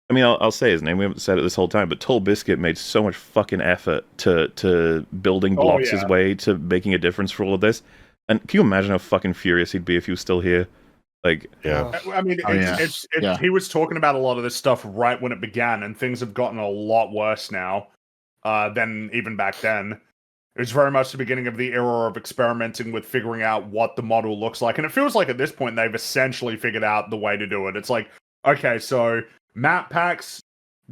I mean, I'll say his name. We haven't said it this whole time, but Tall Biscuit made so much fucking effort to building blocks his way to making a difference for all of this. And can you imagine how fucking furious he'd be if he was still here? Like, Yeah. I mean, he was talking about a lot of this stuff right when it began, and things have gotten a lot worse now than even back then. It was very much the beginning of the era of experimenting with figuring out what the model looks like. And it feels like at this point they've essentially figured out the way to do it. It's like, okay, so map packs,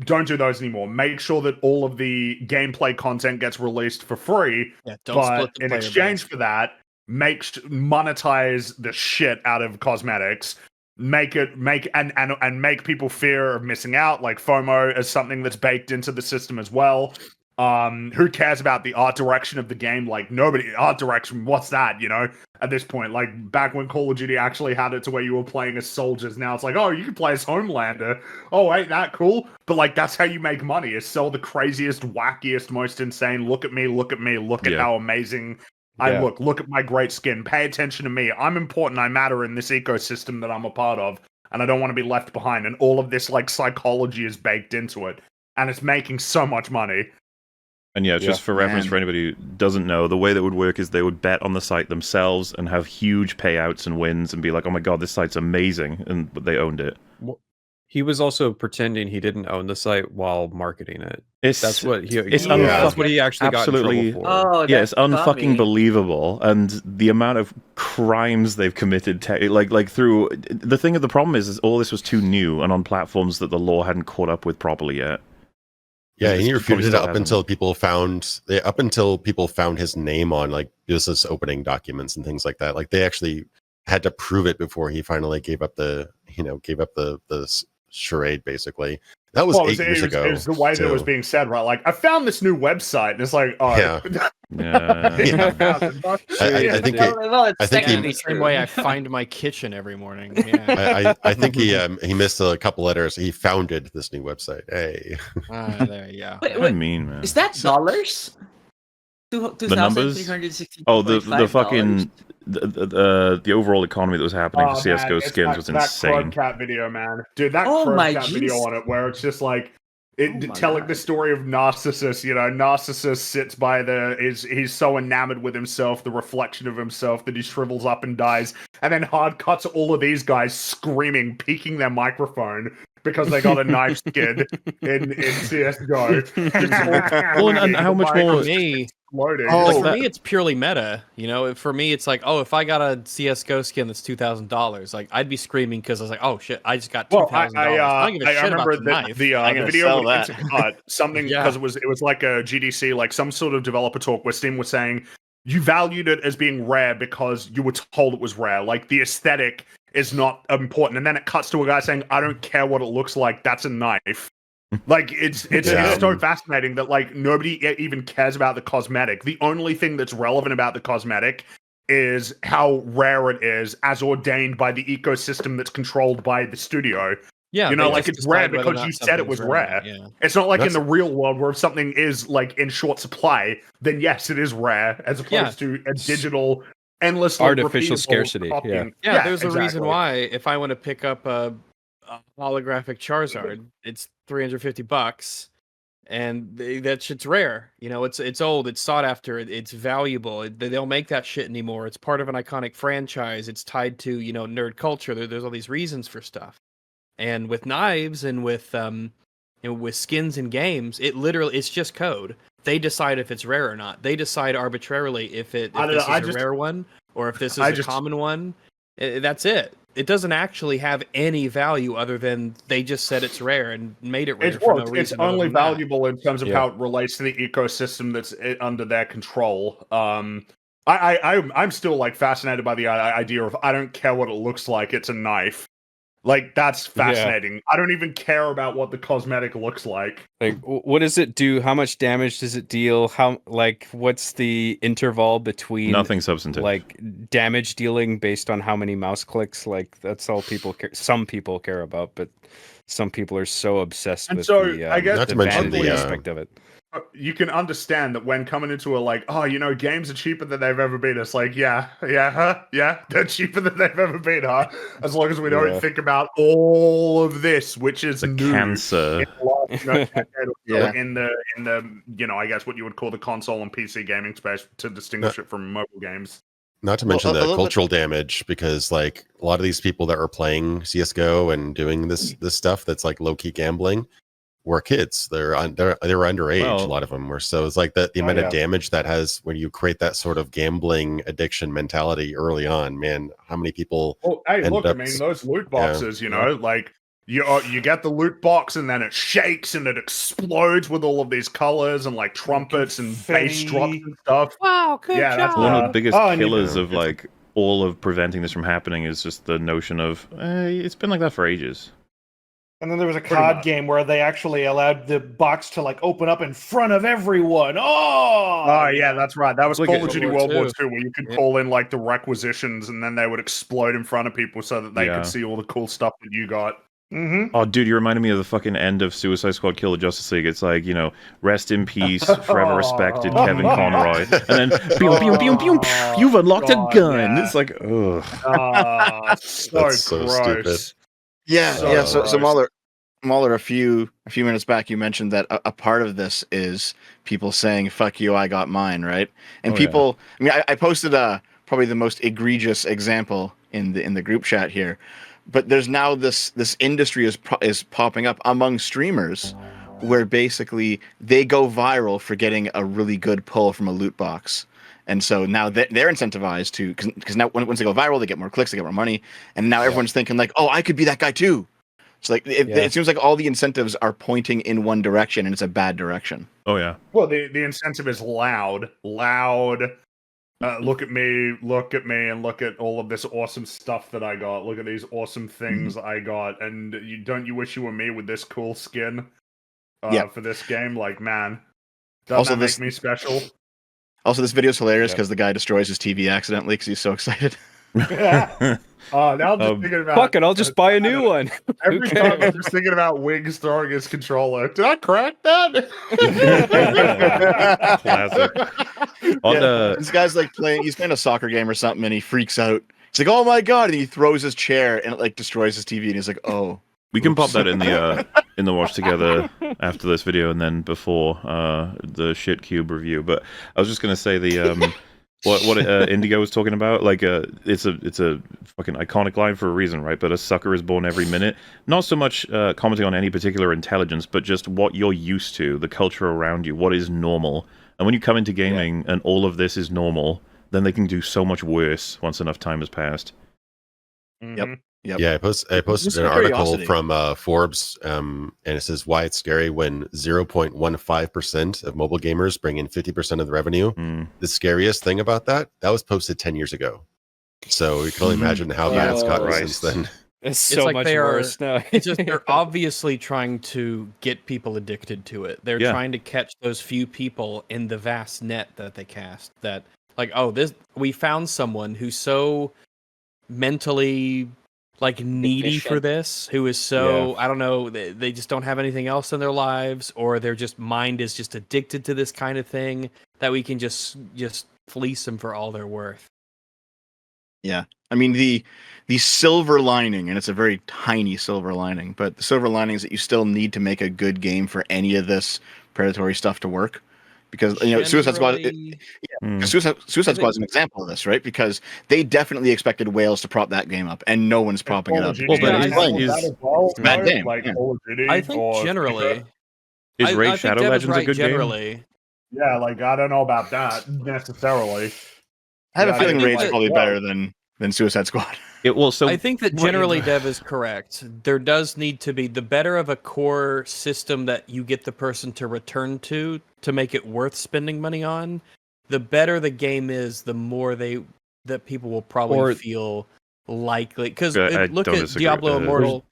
don't do those anymore. Make sure that all of the gameplay content gets released for free. Yeah, don't But split the in player exchange base. for that, monetize the shit out of cosmetics. Make people fear of missing out, like FOMO as something that's baked into the system as well. Who cares about the art direction of the game? Like, nobody, art direction, what's that, you know, at this point? Like, back when Call of Duty actually had it to where you were playing as soldiers, now it's like, oh, you can play as Homelander. Oh, ain't that cool? But, like, that's how you make money, is sell the craziest, wackiest, most insane, look at me, look at how amazing I look at my great skin, pay attention to me, I'm important, I matter in this ecosystem that I'm a part of, and I don't want to be left behind, and all of this, like, psychology is baked into it, and it's making so much money. and yeah, just for reference for anybody who doesn't know, the way that would work is they would bet on the site themselves and have huge payouts and wins and be like, oh my god, this site's amazing, and they owned it. He was also pretending he didn't own the site while marketing it. That's that's what he actually absolutely, got in trouble for. Oh, yeah, it's that's unfucking funny. believable, and the amount of crimes they've committed, like through the thing. The problem is all this was too new and on platforms that the law hadn't caught up with properly yet. Yeah, It's he probably refuted it still up hasn't. until people found his name on like business opening documents and things like that. Like they actually had to prove it before he finally gave up the charade. Basically, that was 8 years ago. It was the way that it was being said, right? Like, I found this new website, and it's like, oh, Yeah. I think The same way I find my kitchen every morning. Yeah. I think he missed a couple letters. He founded this new website. Hey, There you go. Wait, I mean, man. is that dollars? The numbers? Oh, the fucking the overall economy that was happening for CS:GO skins was insane. That Cat video, man, dude, that Cat video on it, where it's just like telling the story of Narcissus. You know, Narcissus sits by he's so enamored with himself, the reflection of himself, that he shrivels up and dies, and then hard cuts all of these guys screaming, peeking their microphone because they got a knife skin in CS:GO. Well, and how much more? For me, Like for me, it's purely meta. You know, for me, it's like, oh, if I got a CS:GO skin that's $2,000, like I'd be screaming because I was like, oh shit, I just got $2,000. I don't give a shit remember about the knife. the video with Intercut, something Yeah. because it was like a GDC, like some sort of developer talk where Steam was saying you valued it as being rare because you were told it was rare. Like the aesthetic is not important, and then it cuts to a guy saying, "I don't care what it looks like. That's a knife." Like it's so fascinating that like nobody even cares about the cosmetic. The only thing that's relevant about the cosmetic is how rare it is, as ordained by the ecosystem that's controlled by the studio. Yeah, you know, they like just it's rare decide whether or because not you said it was something's rare. rare. Yeah. It's not like in the real world where if something is like in short supply, then yes, it is rare, as opposed to a digital, endless artificial repeatable scarcity. copying. Yeah, there's a reason why if I want to pick up a holographic Charizard, it's $350, and that shit's rare. You know, it's old, it's sought after, it's valuable. They don't make that shit anymore. It's part of an iconic franchise. It's tied to, you know, nerd culture. There's all these reasons for stuff. And with knives and with with skins and games, it's just code. They decide if it's rare or not. They decide arbitrarily if this is a rare one or if this is a common one. That's it. It doesn't actually have any value other than they just said it's rare and made it rare for no reason. It's only valuable in terms of how it relates to the ecosystem that's under their control. I'm still like fascinated by the idea of I don't care what it looks like. It's a knife. Like, that's fascinating. I don't even care about what the cosmetic looks like. Like, what does it do? How much damage does it deal? How, like, what's the interval between Nothing substantive. like damage dealing based on how many mouse clicks? Like, that's all people care. Some people care about, but some people are so obsessed And with so, the I guess Not to the mention vanity the, aspect of it. you can understand that when coming into a like, oh, you know, games are cheaper than they've ever been. It's like, yeah, they're cheaper than they've ever been, huh? As long as we don't Yeah. think about all of this, which is The new cancer. in the last, you know, decade or so Yeah. in the you know, I guess what you would call the console and PC gaming space to distinguish it from mobile games. Not to Well, mention a the little bit- cultural damage, because like a lot of these people that were playing CS:GO and doing this stuff that's like low key gambling were kids. They were underage. Well- A lot of them were. So it's like the amount of damage that has when you create that sort of gambling addiction mentality early on. Man, how many people? Well, hey, end look, I up- mean, those loot yeah. boxes, you know, like you get the loot box and then it shakes and it explodes with all of these colors and like trumpets and bass drops confetti. and stuff. Wow, good Yeah, that's One of the biggest Oh, and you killers know, of like all of preventing this from happening is just the notion of it's been like that for ages. And then there was a Pretty COD much. game where they actually allowed the box to like open up in front of everyone. Oh, Oh yeah, that's right. That was Look Call at of Duty World World War War II. II, where you could Yeah. call in like the requisitions, and then they would explode in front of people so that they Yeah. could see all the cool stuff that you got. Mm-hmm. Oh, dude, you reminded me of the fucking end of Suicide Squad Kill the Justice League. It's like, you know, rest in peace, forever respected, Kevin Conroy. And then, pew, pew, pew, pew, pew, you've unlocked God, a gun. yeah. It's like, ugh. Ah, so That's so gross. stupid. Yeah, So yeah. So gross. Mahler, a few minutes back, you mentioned that a part of this is people saying "fuck you, I got mine," right? And Oh, yeah. people, I mean, I posted probably the most egregious example in the group chat here, but there's now this industry is popping up among streamers, where basically they go viral for getting a really good pull from a loot box. And so now they're incentivized to, because now once they go viral, they get more clicks, they get more money, and now everyone's thinking like, oh, I could be that guy too. It's like it seems like all the incentives are pointing in one direction, and it's a bad direction. Oh, yeah. Well, the incentive is loud. Look at me, and look at all of this awesome stuff that I got. Look at these awesome things I got, and you wish you were me with this cool skin Yeah. for this game? Like, man, doesn't Also, that this- make me special? Also, this video is hilarious Yeah. because the guy destroys his TV accidentally because he's so excited. Now I'm just thinking about Fuck it, I'll just buy a new one. every Who time I'm cares? just thinking about Wings throwing his controller. Did I crack that? Classic. On This guy's like he's playing a soccer game or something, and he freaks out. He's like, "Oh my god!" and he throws his chair, and it like destroys his TV. And he's like, "Oh." we can pop Oops. that in the watch together after this video and then before the shit cube review. But I was just gonna say the what Indigo was talking about, like it's a fucking iconic line for a reason, right? But a sucker is born every minute. Not so much commenting on any particular intelligence, but just what you're used to, the culture around you, what is normal. And when you come into gaming and all of this is normal, then they can do so much worse once enough time has passed. Yep. Yeah, I posted Just an for article curiosity. from Forbes, and it says why it's scary when 0.15% of mobile gamers bring in 50% of the revenue. Mm. The scariest thing about that was posted 10 years ago. So you can only imagine how bad it's gotten Christ. since then. It's so like much they are- worse now. It's just they're obviously trying to get people addicted to it. They're Yeah. trying to catch those few people in the vast net that they cast. That like, oh, we found someone who's so mentally like needy for Efficient. this, who is so I don't know, they just don't have anything else in their lives, or their just mind is just addicted to this kind of thing, that we can just fleece them for all they're worth. Yeah, I mean the silver lining, and it's a very tiny silver lining, but the silver lining is that you still need to make a good game for any of this predatory stuff to work, because Suicide Squad. Generally- Mm. Suicide Squad is an example of this, right? Because they definitely expected whales to prop that game up, and no one's propping it up. Well, but Is is- that is- as well, It's a bad though? game, Like yeah. Call of Duty I think or generally. Is I Raid think Shadow Dev is Legends right a good game? generally. Yeah, like I don't know about that necessarily. I have Yeah, a feeling I think Raid's that- probably well- better than Suicide Squad. I think that Right. generally Dev is correct. There does need to be the better of a core system that you get the person to return to make it worth spending money on. The better the game is, the more that people will probably Or- feel likely because I look don't at disagree with Diablo that. Immortal.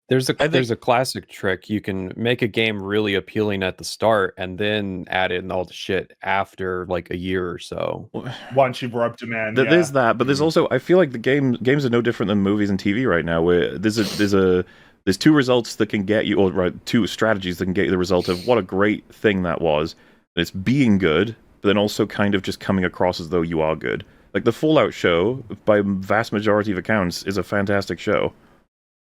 There's I think- a classic trick. You can make a game really appealing at the start and then add in all the shit after like a year or so. Once you've roped them in, There's that, but there's also I feel like the games are no different than movies and TV right now, where there's two results that can get you, or right, two strategies that can get you the result of what a great thing that was. And it's being good, but then also kind of just coming across as though you are good. Like the Fallout show, by vast majority of accounts, is a fantastic show.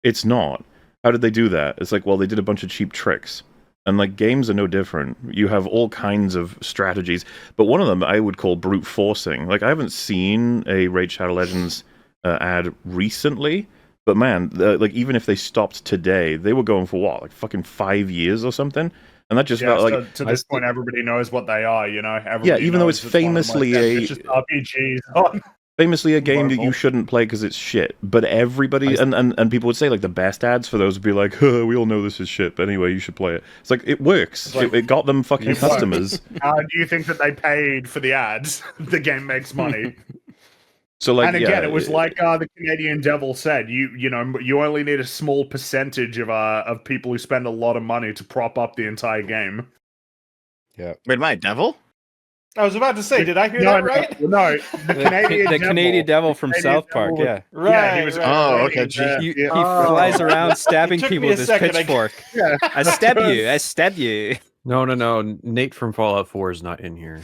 It's not. How did they do that? It's like, well, they did a bunch of cheap tricks. And, like, games are no different. You have all kinds of strategies. But one of them I would call brute forcing. Like, I haven't seen a Raid Shadow Legends ad recently. But, man, like, even if they stopped today, they were going for what? Like, fucking 5 years or something? And that just felt like... To this point, everybody knows what they are, you know? Everybody Yeah, even though it's knows one of the most famously ambitious RPGs. Famously a game that you Marvel. shouldn't play because it's shit. But everybody, and people would say, like, the best ads for those would be like, huh, we all know this is shit, but anyway, you should play it. It's like, it works. Like, it got them fucking it works. customers. How do you think that they paid for the ads? The game makes money. So, like, and again, yeah, it was like the Canadian Devil said, you know, you only need a small percentage of people who spend a lot of money to prop up the entire game. Yeah. Wait, my devil? I was about to say, did I hear that right? No, the Canadian Devil from Canadian South Park, Devil. yeah. Right. Yeah, he was. Oh, okay, gee. He flies around stabbing It took people me with a his second, pitchfork. Yeah. I stab you. I stab you. No. Nate from Fallout 4 is not in here.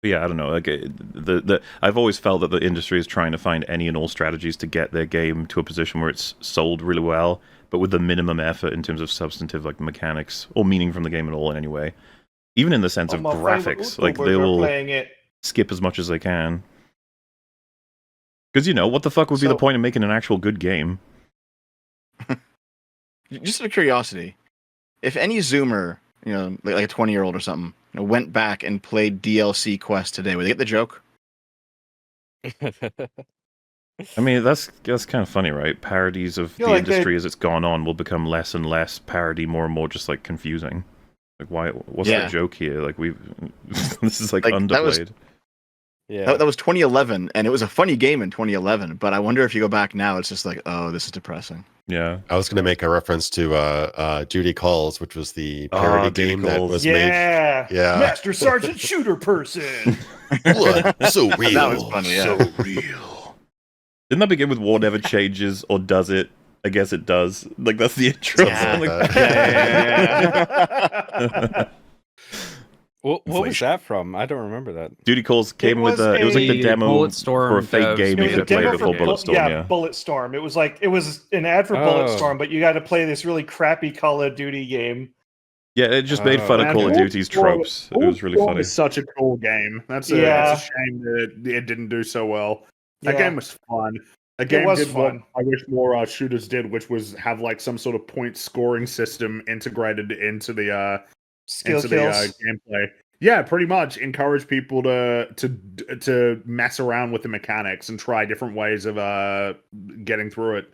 Yeah, I don't know. Like, I've always felt that the industry is trying to find any and all strategies to get their game to a position where it's sold really well, but with the minimum effort in terms of substantive, like, mechanics or meaning from the game at all. Anyway, even in the sense of graphics, like they will skip as much as they can. Because you know what the fuck would be the point of making an actual good game? Just out of curiosity, if any Zoomer, you know, like a 20-year-old or something, you know, went back and played DLC Quest today, would they get the joke? I mean, that's kind of funny, right? Parodies of the industry as it's gone on will become less and less parody, more and more just like confusing. Like, why? What's the joke here? Like, this is like underplayed. That was 2011, and it was a funny game in 2011. But I wonder if you go back now, it's just like, oh, this is depressing. Yeah, I was going to make a reference to Duty Calls, which was the parody game that was made. Yeah, Master Sergeant Shooter Person. Blood, so real. That was funny. Yeah. So real. Didn't that begin with "War never changes" or does it? I guess it does. Like, that's the intro. What was that from? I don't remember that. Duty Calls came with it was like the demo Bulletstorm for a fake game. You could play before Bulletstorm. Yeah, Bulletstorm. It was an ad for Bulletstorm, but you got to play this really crappy Call of Duty game. Yeah, it just made fun of Call of Duty's tropes. It was really funny. It's such a cool game. That's a shame that it didn't do so well. That game was fun. A game did fun. What I wish more shooters did, which was have like some sort of point scoring system integrated into the gameplay. Yeah, pretty much encourage people to mess around with the mechanics and try different ways of getting through it.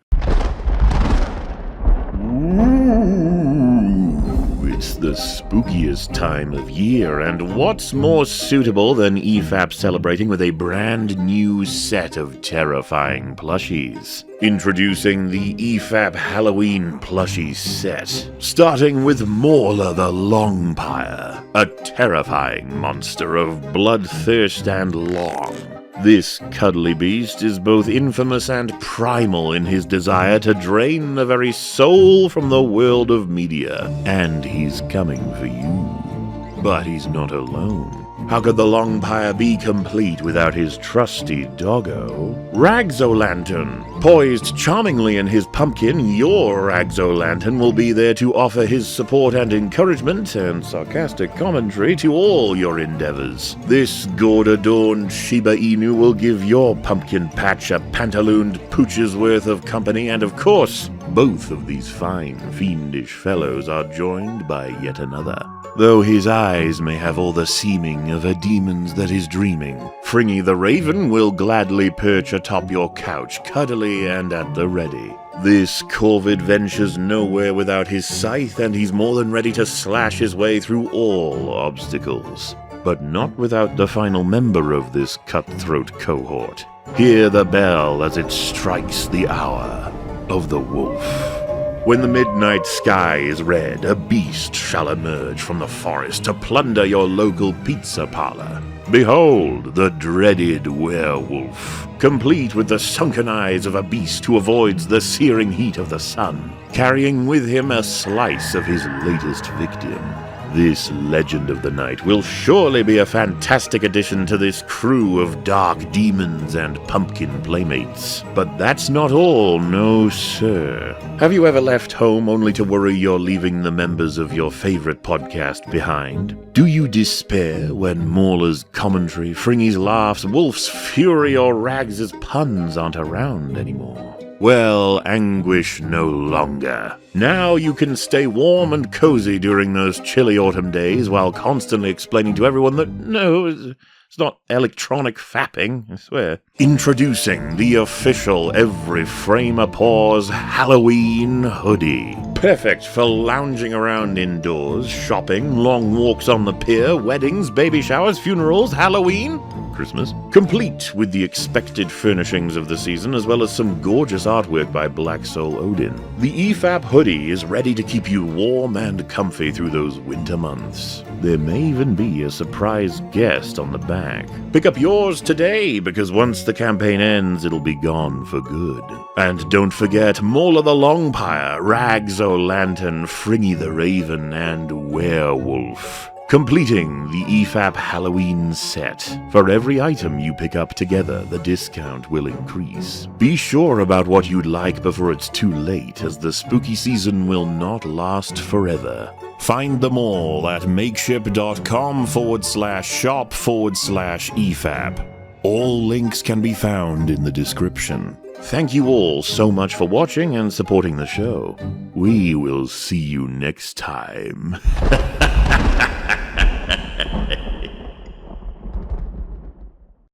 It's the spookiest time of year, and what's more suitable than EFAP celebrating with a brand new set of terrifying plushies? Introducing the EFAP Halloween plushie set, starting with Mauler the Longpire, a terrifying monster of bloodthirst and long. This cuddly beast is both infamous and primal in his desire to drain the very soul from the world of media, and he's coming for you. But he's not alone. How could the Longpire be complete without his trusty doggo? Ragzolantern! Poised charmingly in his pumpkin, your Ragzolantern will be there to offer his support and encouragement and sarcastic commentary to all your endeavors. This gourd-adorned Shiba Inu will give your pumpkin patch a pantalooned pooch's worth of company, and of course, both of these fine, fiendish fellows are joined by yet another. Though his eyes may have all the seeming of a demon's that is dreaming, Fringy the Raven will gladly perch atop your couch, cuddly and at the ready. This corvid ventures nowhere without his scythe, and he's more than ready to slash his way through all obstacles. but not without the final member of this cutthroat cohort. Hear the bell as it strikes the hour of the wolf. When the midnight sky is red, a beast shall emerge from the forest to plunder your local pizza parlor. Behold, the dreaded werewolf, complete with the sunken eyes of a beast who avoids the searing heat of the sun, carrying with him a slice of his latest victim. This legend of the night will surely be a fantastic addition to this crew of dark demons and pumpkin playmates. But that's not all, no sir. Have you ever left home only to worry you're leaving the members of your favorite podcast behind? Do you despair when Mauler's commentary, Fringy's laughs, Wolf's fury, or Rags' puns aren't around anymore? Well, anguish no longer. Now you can stay warm and cozy during those chilly autumn days while constantly explaining to everyone that, no, it's not electronic fapping, I swear. Introducing the official Every Frame a Pause Halloween hoodie. Perfect for lounging around indoors, shopping, long walks on the pier, weddings, baby showers, funerals, Halloween, Christmas. Complete with the expected furnishings of the season, as well as some gorgeous artwork by Black Soul Odin. The EFAP hoodie is ready to keep you warm and comfy through those winter months. There may even be a surprise guest on the back. Pick up yours today, because once the campaign ends, it'll be gone for good. And don't forget Mauler the Longpire, Rags O'Lantern, Fringy the Raven, and Werewolf, completing the EFAP Halloween set. For every item you pick up together, the discount will increase. Be sure about what you'd like before it's too late, as the spooky season will not last forever. Find them all at makeship.com/shop/EFAP. All links can be found in the description. Thank you all so much for watching and supporting the show. We will see you next time.